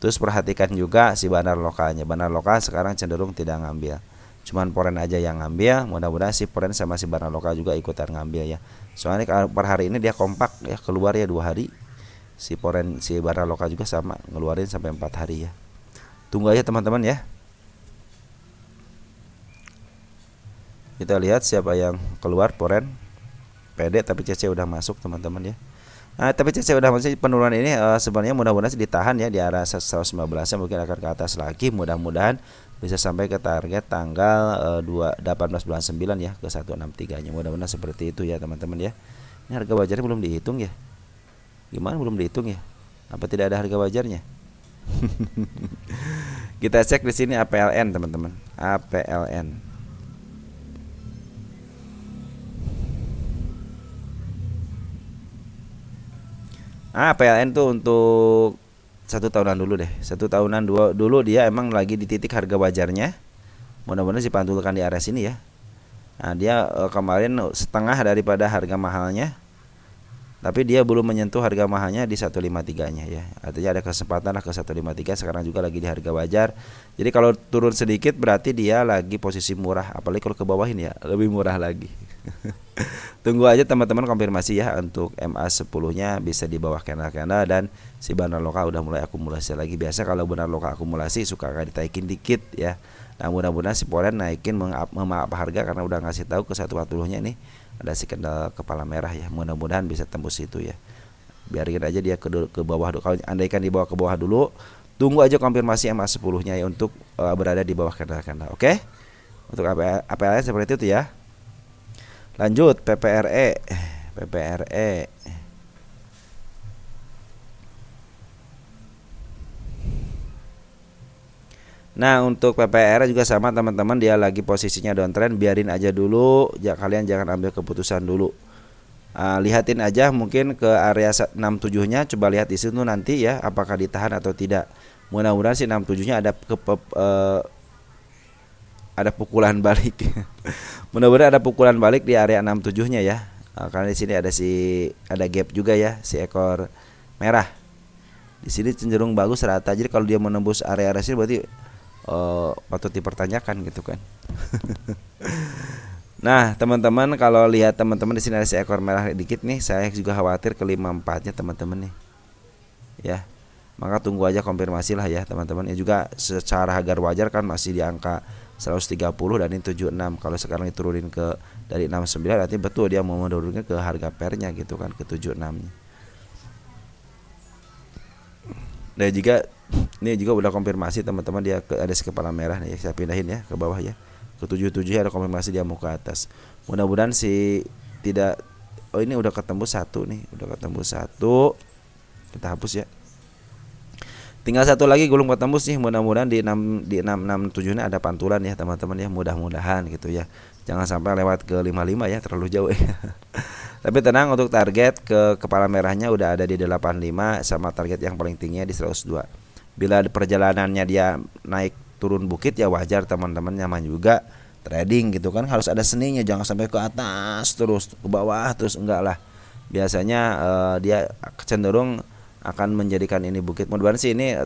A: Terus perhatikan juga si bandar lokalnya. Bandar lokal sekarang cenderung tidak ngambil. Cuman foreign aja yang ngambil. Mudah-mudahan si foreign sama si bandar lokal juga ikutan ngambil ya. Soalnya per hari ini dia kompak ya, keluar ya 2 hari. Si foreign si bandar lokal juga sama, ngeluarin sampai 4 hari ya. Tunggu aja teman-teman ya. Kita lihat siapa yang keluar foreign. PD tapi CC udah masuk teman-teman ya. Nah, tapi CC udah masuk, penurunan ini sebenarnya mudah-mudahan ditahan ya di arah 115 ya, mungkin akan ke atas lagi, mudah-mudahan bisa sampai ke target tanggal 18 bulan 9 ya, ke 163-nya. Mudah-mudahan seperti itu ya teman-teman ya. Ini harga wajarnya belum dihitung ya. Gimana belum dihitung ya? Apa tidak ada harga wajarnya? Kita cek di sini APLN teman-teman. APLN. PLN tuh untuk 1 tahunan dulu deh. 1 tahunan dulu dia emang lagi di titik harga wajarnya. Mudah-mudahan dipantulkan di area sini ya. Nah, dia kemarin setengah daripada harga mahalnya. Tapi dia belum menyentuh harga mahalnya di 153-nya ya. Artinya ada kesempatan lah ke 153, sekarang juga lagi di harga wajar. Jadi kalau turun sedikit berarti dia lagi posisi murah, apalagi kalau ke bawah ini ya, lebih murah lagi. Tunggu aja teman-teman konfirmasi ya untuk MA10-nya bisa di bawah candle dan si bandar lokal udah mulai akumulasi lagi. Biasa kalau bandar lokal akumulasi suka agak ditaikin dikit ya. Nah, mudah-mudahan si foreign naikin mengapa harga karena udah ngasih tahu ke 140-nya nih ada si candle kepala merah ya. Mudah-mudahan bisa tembus itu ya. Biarin aja dia ke bawah dulu. Kalau andaikan di bawah ke bawah dulu, tunggu aja konfirmasi MA10-nya ya untuk berada di bawah candle. Oke? Untuk APLN seperti itu ya. Lanjut PPRE. Nah, untuk PPR juga sama teman-teman, dia lagi posisinya downtrend, biarin aja dulu, kalian jangan ambil keputusan dulu. Lihatin aja mungkin ke area 67-nya, coba lihat di situ nanti ya apakah ditahan atau tidak. Mudah-mudahan sih 67-nya ada pukulan balik. Mudah-mudahan ada pukulan balik di area 67-nya ya. Karena di sini ada gap juga ya, si ekor merah. Di sini cenderung bagus rata. Jadi kalau dia menembus area-area sini berarti patut dipertanyakan gitu kan. Nah, teman-teman kalau lihat teman-teman di sini ada si ekor merah dikit nih, saya juga khawatir ke 54-nya teman-teman nih. Ya. Maka tunggu aja konfirmasi lah ya teman-teman. Ini juga secara harga wajar kan masih di angka 130 dan ini 76. Kalau sekarang diturunin ke dari 69 berarti betul dia mau menurunkan ke harga pernya gitu kan, ke 76-nya. Dan juga ini juga udah konfirmasi teman-teman, dia ada si kepala merah nih, saya pindahin ya ke bawah ya. Ke 77 ada konfirmasi dia mau ke atas. Mudah-mudahan tidak. Oh, ini udah ketemu satu nih, udah ketemu satu. Kita hapus ya. Tinggal satu lagi gulung ketembus nih, mudah-mudahan di 667 ini ada pantulan ya teman-teman ya, mudah-mudahan gitu ya. Jangan sampai lewat ke 55 ya, terlalu jauh ya. Tapi tenang, untuk target ke kepala merahnya udah ada di 85 sama target yang paling tingginya di 102. Bila perjalanannya dia naik turun bukit ya wajar teman-teman, nyaman juga trading gitu kan, harus ada seninya, jangan sampai ke atas terus ke bawah terus, enggak lah. Biasanya dia cenderung akan menjadikan ini bukit. Mudah-mudahan sih ini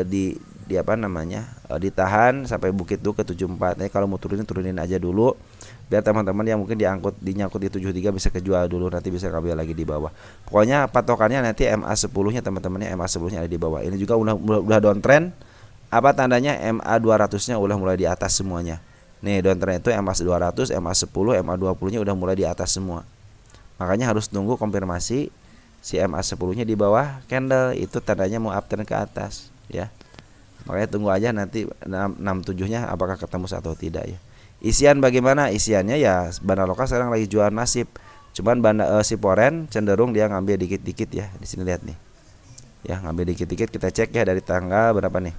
A: di apa namanya ditahan sampai bukit tuh ke 74. Nah, kalau mau turunin aja dulu biar teman-teman yang mungkin dinyangkut di 73 bisa kejual dulu, nanti bisa kabel lagi di bawah. Pokoknya patokannya nanti MA10-nya teman-temannya, MA10-nya ada di bawah. Ini juga udah downtrend. Apa tandanya? MA200-nya udah mulai di atas semuanya. Nih downtrend itu MA200, MA10, MA20-nya udah mulai di atas semua. Makanya harus tunggu konfirmasi si MA10-nya di bawah candle, itu tandanya mau uptrend ke atas ya. Makanya tunggu aja nanti 67-nya apakah ketemu atau tidak ya. Isian bagaimana? Isiannya ya bandar lokal sekarang lagi jualan masif. Cuman si foreign cenderung dia ngambil dikit-dikit ya. Di sini lihat nih. Ya, ngambil dikit-dikit, kita cek ya dari tanggal berapa nih?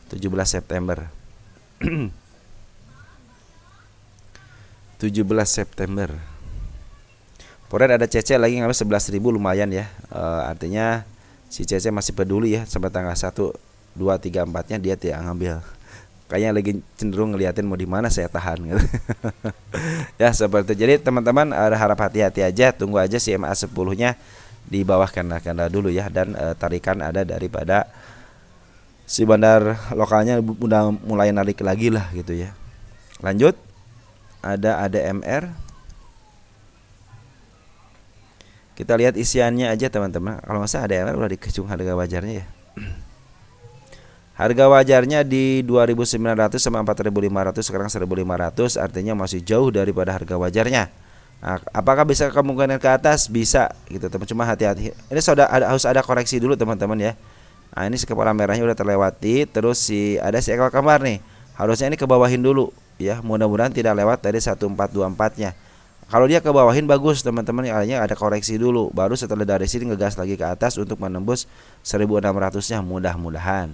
A: 17 September. 17 September. Foreign ada CC lagi ngambil 11.000, lumayan ya. Artinya si CC masih peduli ya, sampai tanggal 1, 2, 3, 4-nya dia tidak ngambil. Kayaknya lagi cenderung ngeliatin mau di mana saya tahan gitu. Ya seperti itu. Jadi teman-teman harap hati-hati aja, tunggu aja si MA10-nya di bawah candle dulu ya, dan tarikan ada daripada si bandar lokalnya udah mulai narik lagi lah gitu ya. Lanjut, ada ADMR. Kita lihat isiannya aja teman-teman. Kalau nggak salah ADMR udah dikecung harga wajarnya ya. Harga wajarnya di 2.900 sama 4.500, sekarang 1.500, artinya masih jauh daripada harga wajarnya. Nah, apakah bisa kemungkinan ke atas? Bisa gitu teman, cuma hati-hati. Ini harus ada koreksi dulu teman-teman ya. Nah, ini si kepala merahnya udah terlewati, terus ada si ekor kembar nih. Harusnya ini ke bawahin dulu ya. Mudah-mudahan tidak lewat dari 1424-nya. Kalau dia ke bawahin bagus teman-teman, artinya ada koreksi dulu. Baru setelah dari sini ngegas lagi ke atas untuk menembus 1.600-nya mudah-mudahan.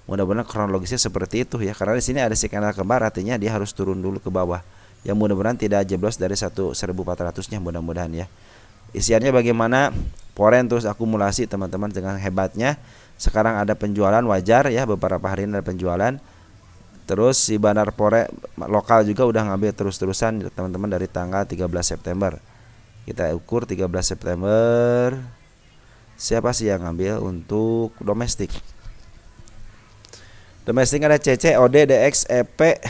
A: Mudah-mudahan kronologisnya seperti itu ya. Karena di sini ada si kanal kembar, artinya dia harus turun dulu ke bawah. Yang mudah-mudahan tidak jeblos dari 1.400-nya mudah-mudahan ya. Isiannya bagaimana? Poren terus akumulasi teman-teman dengan hebatnya. Sekarang ada penjualan wajar ya, beberapa hari ini ada penjualan. Terus si bandar pore lokal juga udah ngambil terus-terusan teman-teman dari tanggal 13 September. Kita ukur 13 September. Siapa sih yang ngambil untuk domestik? Domestik ada CC, OD, DX, EP,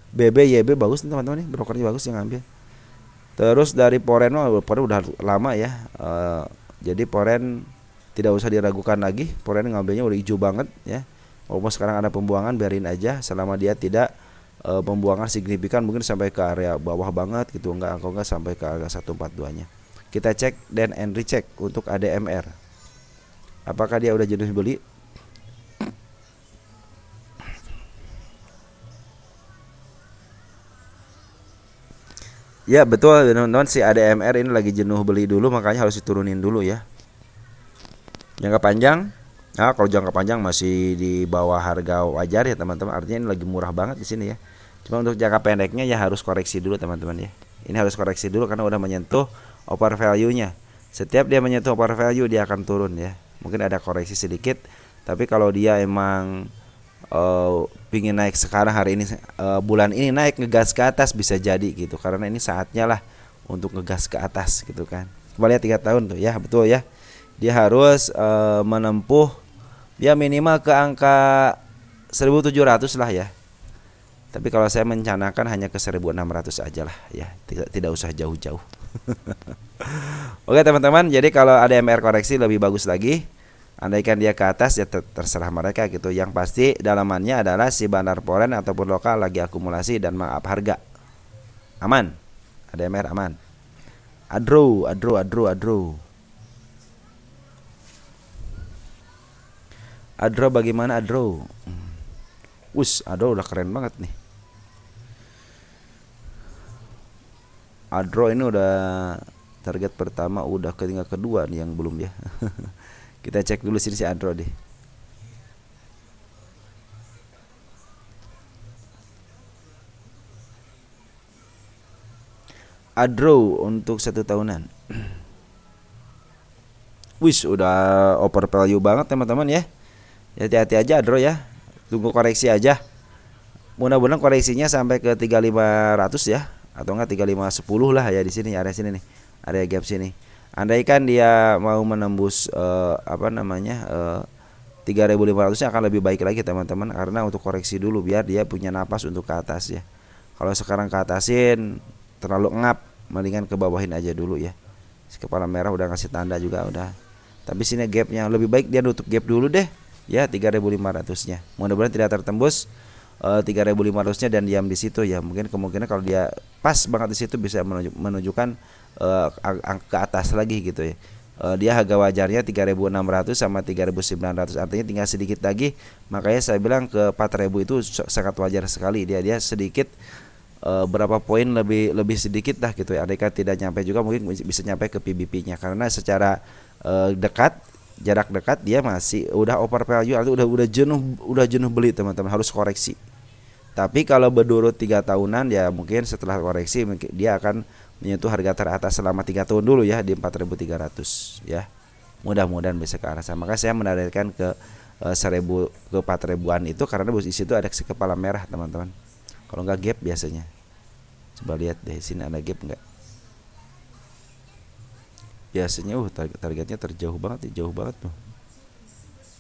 A: BB, YB bagus nih teman-teman nih, brokernya bagus yang ngambil. Terus dari Poren udah lama ya. Jadi Poren tidak usah diragukan lagi. Poren ngambilnya udah hijau banget ya. Walaupun sekarang ada pembuangan, biarin aja selama dia tidak pembuangan signifikan, mungkin sampai ke area bawah banget gitu, enggak sampai ke area 142-nya. Kita cek dan recheck untuk ADMR. Apakah dia udah jenuh beli? Ya betul teman-teman, si ADMR ini lagi jenuh beli dulu, makanya harus diturunin dulu ya. Jangka panjang, nah kalau jangka panjang masih di bawah harga wajar ya teman-teman, artinya ini lagi murah banget di sini ya. Cuma untuk jangka pendeknya ya harus koreksi dulu teman-teman ya. Ini harus koreksi dulu karena udah menyentuh over value-nya. Setiap dia menyentuh over value dia akan turun ya. Mungkin ada koreksi sedikit, tapi kalau dia emang pingin naik sekarang hari ini, bulan ini naik ngegas ke atas bisa jadi gitu, karena ini saatnya lah untuk ngegas ke atas gitu kan. Coba lihat 3 tahun tuh ya, betul ya, dia harus menempuh ya minimal ke angka 1.700 lah ya. Tapi kalau saya mencanakan hanya ke 1.600 aja lah ya, tidak usah jauh-jauh. Oke teman-teman, jadi kalau ada MR koreksi lebih bagus lagi. Andaikan dia ke atas ya terserah mereka gitu. Yang pasti dalamannya adalah si bandar poren ataupun lokal lagi akumulasi dan maaf harga. Aman. Ada MR aman. Adro. Adro bagaimana Adro? Adro udah keren banget nih. Adro ini udah target pertama, udah tinggal kedua nih yang belum ya. Kita cek dulu sini si Adro deh. Adro untuk 1 tahunan. Udah over value banget teman-teman ya. Hati-hati aja Adro ya. Tunggu koreksi aja. Mudah-mudahan koreksinya sampai ke 3500 ya, atau enggak 3510 lah ya di sini, area sini nih. Area gap sini. Andaikan dia mau menembus 3.500 akan lebih baik lagi teman-teman, karena untuk koreksi dulu biar dia punya napas untuk ke atas ya. Kalau sekarang ke atasin terlalu ngap, mendingan ke bawahin aja dulu ya. Si kepala merah udah ngasih tanda juga udah. Tapi sini gapnya lebih baik dia nutup gap dulu deh ya, 3.500-nya. Mudah-mudahan tidak tertembus 3.500-nya dan diam di situ ya. Mungkin kemungkinan kalau dia pas banget di situ bisa menunjukkan ke atas lagi gitu ya. Dia harga wajarnya 3.600 sama 3.900, artinya tinggal sedikit lagi. Makanya saya bilang ke 4.000 itu sangat wajar sekali. Dia sedikit berapa poin lebih sedikit lah gitu ya. Andaikan tidak nyampe juga mungkin bisa nyampe ke PBP-nya, karena secara jarak dekat dia masih udah over value, artinya udah jenuh beli teman-teman, harus koreksi. Tapi kalau berdurut 3 tahunan ya mungkin setelah koreksi dia akan menyentuh harga teratas selama 3 tahun dulu ya, di 4.300 ya. Mudah-mudahan bisa ke arah sana. Maka saya menarikkan ke 1.000 ke 4.000-an itu karena di situ ada si kepala merah teman-teman. Kalau enggak gap biasanya. Coba lihat deh sini ada gap enggak? Biasanya targetnya terjauh banget, jauh banget tuh.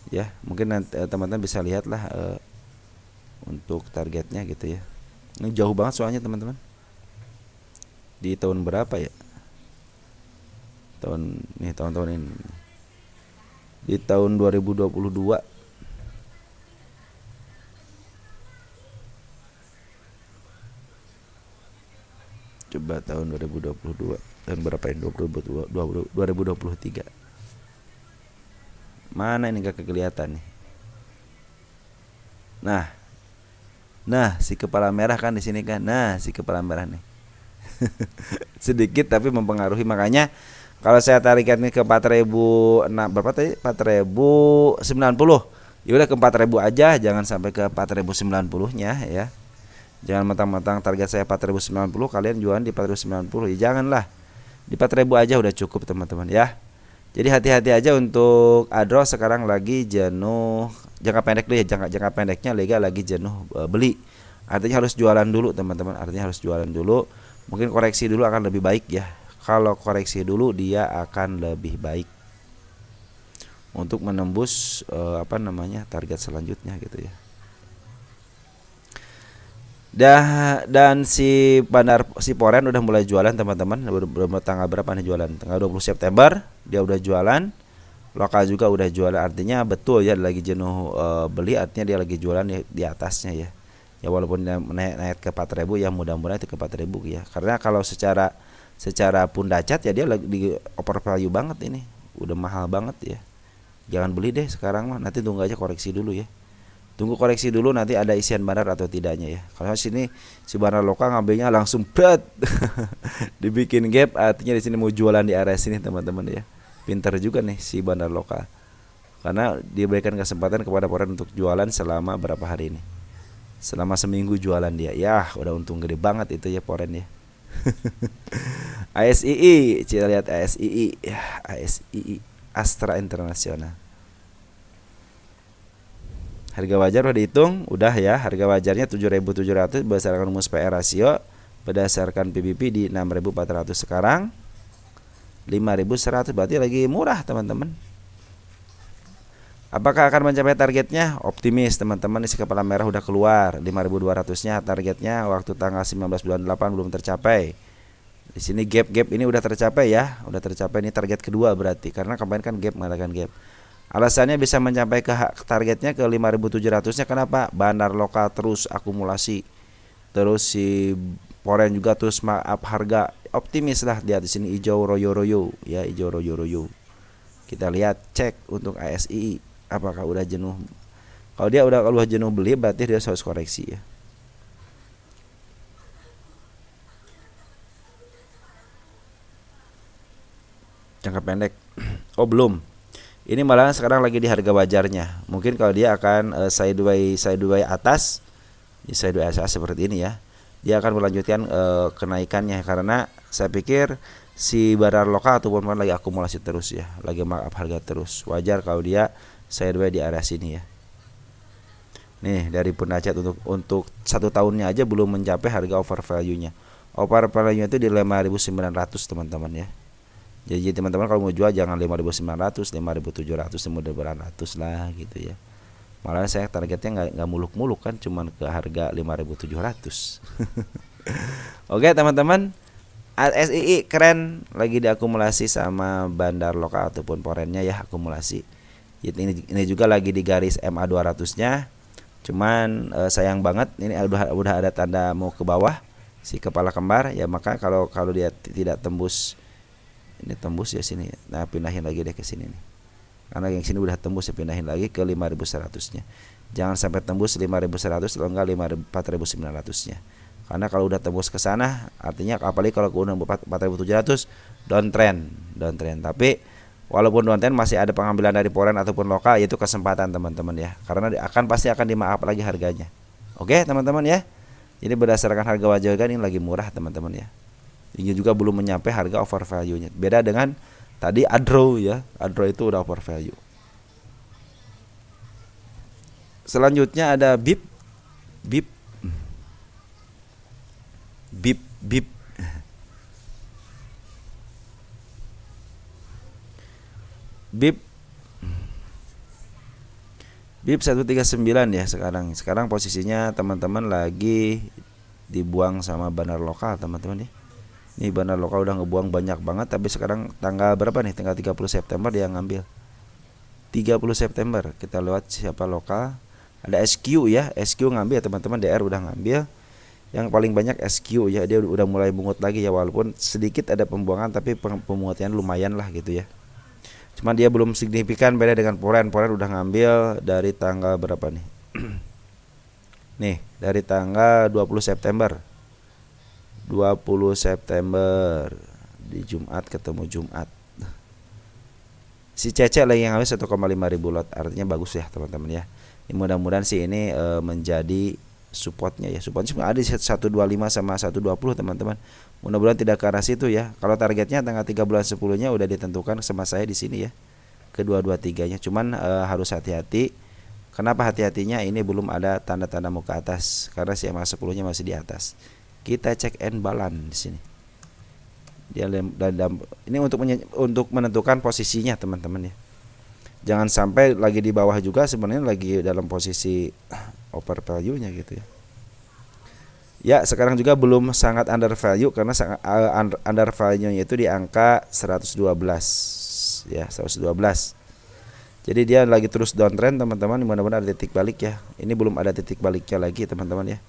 A: ya. Mungkin nanti teman-teman bisa lihat lah untuk targetnya gitu ya. Ini jauh banget soalnya teman-teman. Di tahun berapa ya? Tahun ini. Di tahun 2022. Coba tahun 2022. Tahun berapa ini? 2023. Mana ini gak kelihatan nih? Nah, si kepala merah kan di sini kan. Nah, si kepala merah nih. Sedikit tapi mempengaruhi, makanya kalau saya tarikan ini ke 4006 berapa tadi? 4090. Ya udah ke 4000 aja, jangan sampai ke 4090-nya ya. Jangan mentang-mentang target saya 4090 kalian jualan di 4090. Ya janganlah. Di 4000 aja udah cukup teman-teman ya. Jadi hati-hati aja untuk Adro sekarang lagi jenuh jangka pendek deh, jangka pendeknya Lega lagi jenuh beli. Artinya harus jualan dulu teman-teman, artinya harus jualan dulu. Mungkin koreksi dulu akan lebih baik ya. Kalau koreksi dulu dia akan lebih baik untuk menembus target selanjutnya gitu ya. Dan si Poren udah mulai jualan teman-teman. Tanggal berapa nih jualan? Tanggal 20 September dia udah jualan. Lokal juga udah jualan, artinya betul ya lagi jenuh beli, artinya dia lagi jualan di atasnya ya. Ya walaupun naik ke 4000 ya mudah-mudahan itu ke 4000 ya. Karena kalau secara pundacat ya dia lagi di overvalue banget ini. Udah mahal banget ya. Jangan beli deh sekarang mah, nanti tunggu aja koreksi dulu ya. Tunggu koreksi dulu nanti ada isian bandar atau tidaknya ya. Kalau sini si bandar lokal ngambilnya langsung berat. Dibikin gap, artinya di sini mau jualan di area sini teman-teman ya. Pintar juga nih si bandar lokal. Karena dia berikan kesempatan kepada Poren untuk jualan selama berapa hari ini. Selama seminggu jualan dia. Ya, udah untung gede banget itu ya Poren ya. ASII, kita lihat ASII ya, ASII Astra Internasional. Harga wajar udah dihitung, udah ya. Harga wajarnya 7.700 berdasarkan rumus PR rasio, berdasarkan PBP di 6.400 sekarang. 5.100 berarti lagi murah teman-teman. Apakah akan mencapai targetnya? Optimis teman-teman. Isi kepala merah udah keluar 5.200-nya targetnya waktu tanggal 19 bulan 8 belum tercapai. Di sini gap ini udah tercapai ya, udah tercapai, ini target kedua berarti, karena kemarin kan gap mengatakan gap. Alasannya bisa mencapai ke targetnya ke 5.700-nya kenapa? Bandar lokal terus akumulasi. Terus si Poren juga terus up harga. Optimis lah dia di sini hijau royo-royo ya, hijau royo-royo. Kita lihat cek untuk ASI apakah udah jenuh. Kalau dia udah jenuh beli berarti dia harus koreksi ya. Jangka pendek. Oh belum. Ini malah sekarang lagi di harga wajarnya. Mungkin kalau dia akan sideways atas, di sideways atas seperti ini ya. Dia akan melanjutkan kenaikannya, karena saya pikir si bandar lokal ataupun lagi akumulasi terus ya, lagi markup harga terus. Wajar kalau dia sideways di area sini ya. Nih dari pundacat untuk 1 tahunnya aja belum mencapai harga overvalue-nya. Overvalue-nya itu di 5.900 teman-teman ya. Jadi teman-teman kalau mau jual jangan 5.900, 5.700, 5.800 lah gitu ya. Malah saya targetnya nggak muluk-muluk kan, cuman ke harga 5.700. Oke teman-teman, ASII keren, lagi diakumulasi sama bandar lokal ataupun Porennya ya, akumulasi. Ini juga lagi di garis MA 200-nya. Cuman sayang banget ini udah ada tanda mau ke bawah si kepala kembar ya, maka kalau dia tidak tembus, ini tembus ya sini. Nah, pindahin lagi deh ke sini nih. Karena yang sini udah tembus, ya pindahin lagi ke 5.100-nya. Jangan sampai tembus 5.100 atau enggak 4.900-nya. Karena kalau udah tembus ke sana, artinya apalagi kalau udah 4.700 downtrend. Tapi walaupun downtrend masih ada pengambilan dari Poren ataupun lokal, yaitu kesempatan teman-teman ya. Karena pasti akan dimaaf lagi harganya. Oke, teman-teman ya. Jadi berdasarkan harga wajar ini lagi murah teman-teman ya. Ini juga belum menyampai harga overvalue-nya. Beda dengan tadi Adro ya. Adro itu udah overvalue. Selanjutnya ada BIP.
B: BIP 139 ya sekarang. Sekarang posisinya teman-teman lagi dibuang sama bandar lokal teman-teman ya. Ini bandar lokal udah ngebuang banyak banget, tapi sekarang tanggal berapa nih? Tanggal 30 September dia ngambil. 30 September kita lewat siapa lokal. Ada SQ ya, SQ ngambil ya teman-teman, DR udah ngambil. Yang paling banyak SQ ya, dia udah mulai bungut lagi ya, walaupun sedikit ada pembuangan tapi pemungutannya lumayan lah gitu ya. Cuman dia belum signifikan beda dengan Poren. Poren udah ngambil dari tanggal berapa nih? Nih, dari tanggal 20 September. 20 September di Jumat ketemu Jumat. Si Cece lagi yang ngambil 1,5 ribu lot. Artinya bagus ya teman-teman ya. Mudah-mudahan sih ini menjadi supportnya ya. Supportnya cuma ada di 125 sama 120 teman-teman. Mudah-mudahan tidak ke arah situ ya. Kalau targetnya tanggal 3 bulan 10-nya udah ditentukan sama saya di sini ya. Kedua-3-nya. Cuman harus hati-hati. Kenapa hati-hatinya? Ini belum ada tanda-tanda mau ke atas karena si MA 10-nya masih di atas. Kita cek and balance di sini. Dia ini untuk menentukan posisinya teman-teman ya. Jangan sampai lagi di bawah juga sebenarnya lagi dalam posisi over value-nya gitu ya. Ya, sekarang juga belum sangat under value karena sangat under value-nya itu di angka 112 ya, 112. Jadi dia lagi terus downtrend teman-teman, mudah-mudahan ada titik balik ya. Ini belum ada titik baliknya lagi teman-teman ya.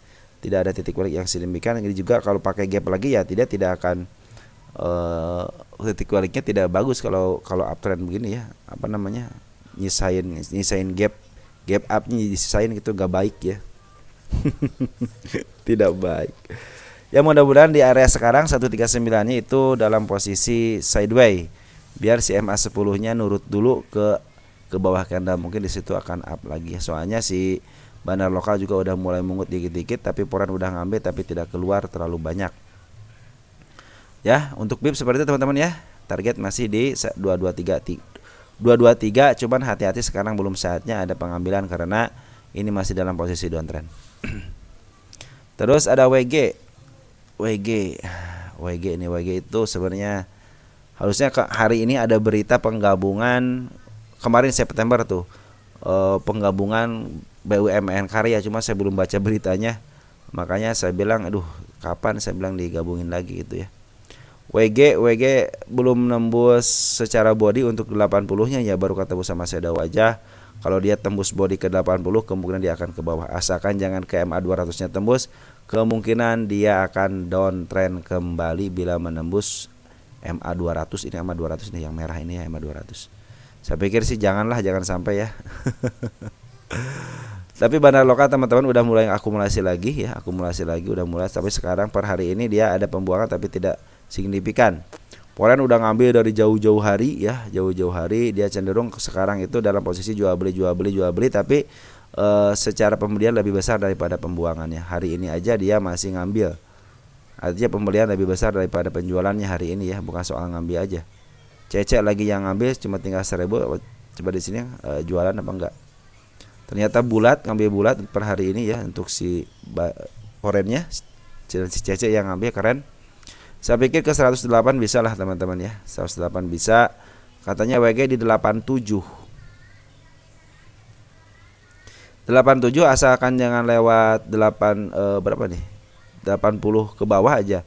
B: Tidak ada titik balik yang signifikan. Ini juga kalau pakai gap lagi ya tidak akan titik baliknya tidak bagus kalau uptrend begini ya. Apa namanya? Nyisain gap up-nya disisain gitu gak baik ya. Tidak baik. Ya mudah-mudahan di area sekarang 139-nya itu dalam posisi sideway. Biar si MA 10-nya nurut dulu ke bawah candle, mungkin di situ akan up lagi. Soalnya si bandar lokal juga udah mulai mungut dikit-dikit, tapi Poren udah ngambil tapi tidak keluar terlalu banyak. Ya, untuk BIP seperti itu teman-teman ya. Target masih di 223. Cuman hati-hati sekarang belum saatnya ada pengambilan karena ini masih dalam posisi downtrend. Terus ada WG itu sebenarnya harusnya hari ini ada berita penggabungan. Kemarin September tuh penggabungan BUMN Karya, cuma saya belum baca beritanya. Makanya saya bilang aduh kapan saya bilang digabungin lagi gitu ya. WG belum nembus secara body untuk 80-nya ya, baru ketemu sama shadow aja. Kalau dia tembus body ke 80 kemungkinan dia akan ke bawah. Asalkan jangan ke MA 200-nya tembus, kemungkinan dia akan downtrend kembali bila menembus MA 200. Ini MA 200 nih yang merah ini ya, MA 200. Saya pikir sih jangan sampai ya. Tapi bandar lokal teman-teman udah mulai akumulasi lagi udah mulai. Tapi sekarang per hari ini dia ada pembuangan tapi tidak signifikan. Poren udah ngambil dari jauh-jauh hari ya, dia cenderung sekarang itu dalam posisi jual beli tapi secara pembelian lebih besar daripada pembuangannya. Hari ini aja dia masih ngambil. Artinya pembelian lebih besar daripada penjualannya hari ini ya, bukan soal ngambil aja. Cece lagi yang ngambil cuma tinggal 1000. Coba di sini jualan apa enggak. Ternyata ngambil bulat per hari ini ya untuk si Porennya. Si Cece yang ngambil keren. Saya pikir ke 108 bisa lah teman-teman ya. 108 bisa. Katanya WG di 87. 87 asalkan jangan lewat 8 berapa nih? 80 ke bawah aja.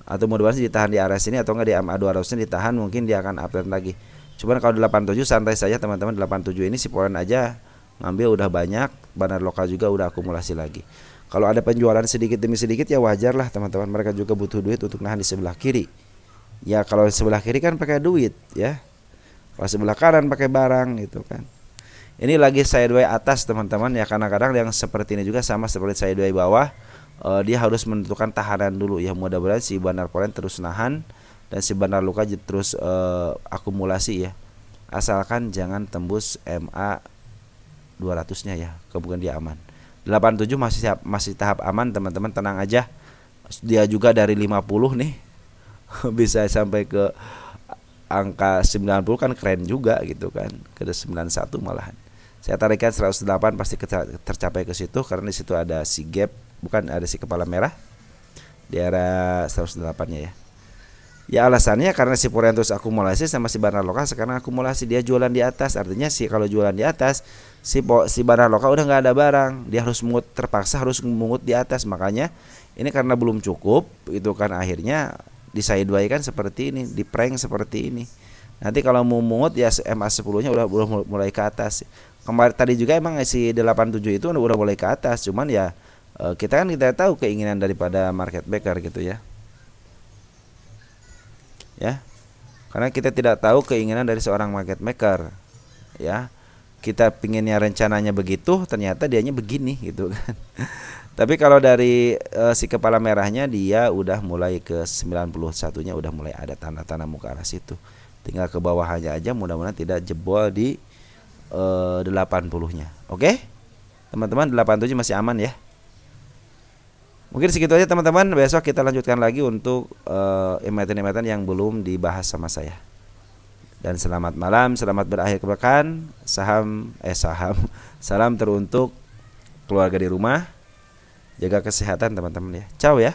B: Atau mudah-mudahan ditahan di area sini atau enggak di MA 200-nya ditahan, mungkin dia akan uptrend lagi. Cuman kalau 87 santai saja teman-teman. 87 ini si Poren aja ngambil udah banyak, bandar lokal juga udah akumulasi lagi. Kalau ada penjualan sedikit demi sedikit ya wajar lah teman-teman, mereka juga butuh duit untuk nahan di sebelah kiri. Ya kalau sebelah kiri kan pakai duit ya. Kalau sebelah kanan pakai barang gitu kan. Ini lagi sideway atas teman-teman ya, kadang-kadang yang seperti ini juga sama seperti sideway bawah. Dia harus menentukan tahanan dulu ya. Mudah-mudahan si bandar Poren terus nahan dan si bandar lokal terus akumulasi ya. Asalkan jangan tembus MA 200-nya ya, kemudian dia aman. 87 masih tahap aman teman-teman, tenang aja. Dia juga dari 50 nih bisa sampai ke angka 90 kan keren juga gitu kan. Ke 91 malahan. Saya tarikan 108 pasti tercapai ke situ karena di situ ada si gap, bukan ada si kepala merah di area 108-nya ya. Ya alasannya karena si Porean terus akumulasi sama si Barna Loka sekarang akumulasi, dia jualan di atas, artinya si kalau jualan di atas si Barna Loka udah nggak ada barang, dia harus mungut, terpaksa harus mungut di atas, makanya ini karena belum cukup itu kan akhirnya di sideway kan seperti ini, di prank seperti ini. Nanti kalau mau mungut ya MA 10-nya udah mulai ke atas. Kemarin tadi juga emang si 87 itu udah mulai ke atas, cuman ya kita tahu keinginan daripada market maker gitu ya. Ya. Karena kita tidak tahu keinginan dari seorang market maker. Ya. Kita pinginnya rencananya begitu, ternyata dianya begini gitu kan. Tapi kalau dari si kepala merahnya dia udah mulai ke 91-nya udah mulai ada tanda-tanda mau ke arah situ. Tinggal ke bawahnya aja, mudah-mudahan tidak jebol di 80-nya. Oke? Teman-teman, 87 masih aman ya. Mungkin segitu aja teman-teman. Besok kita lanjutkan lagi untuk emiten-emiten yang belum dibahas sama saya. Dan selamat malam, selamat berakhir pekan. Salam teruntuk keluarga di rumah. Jaga kesehatan teman-teman ya. Ciao ya.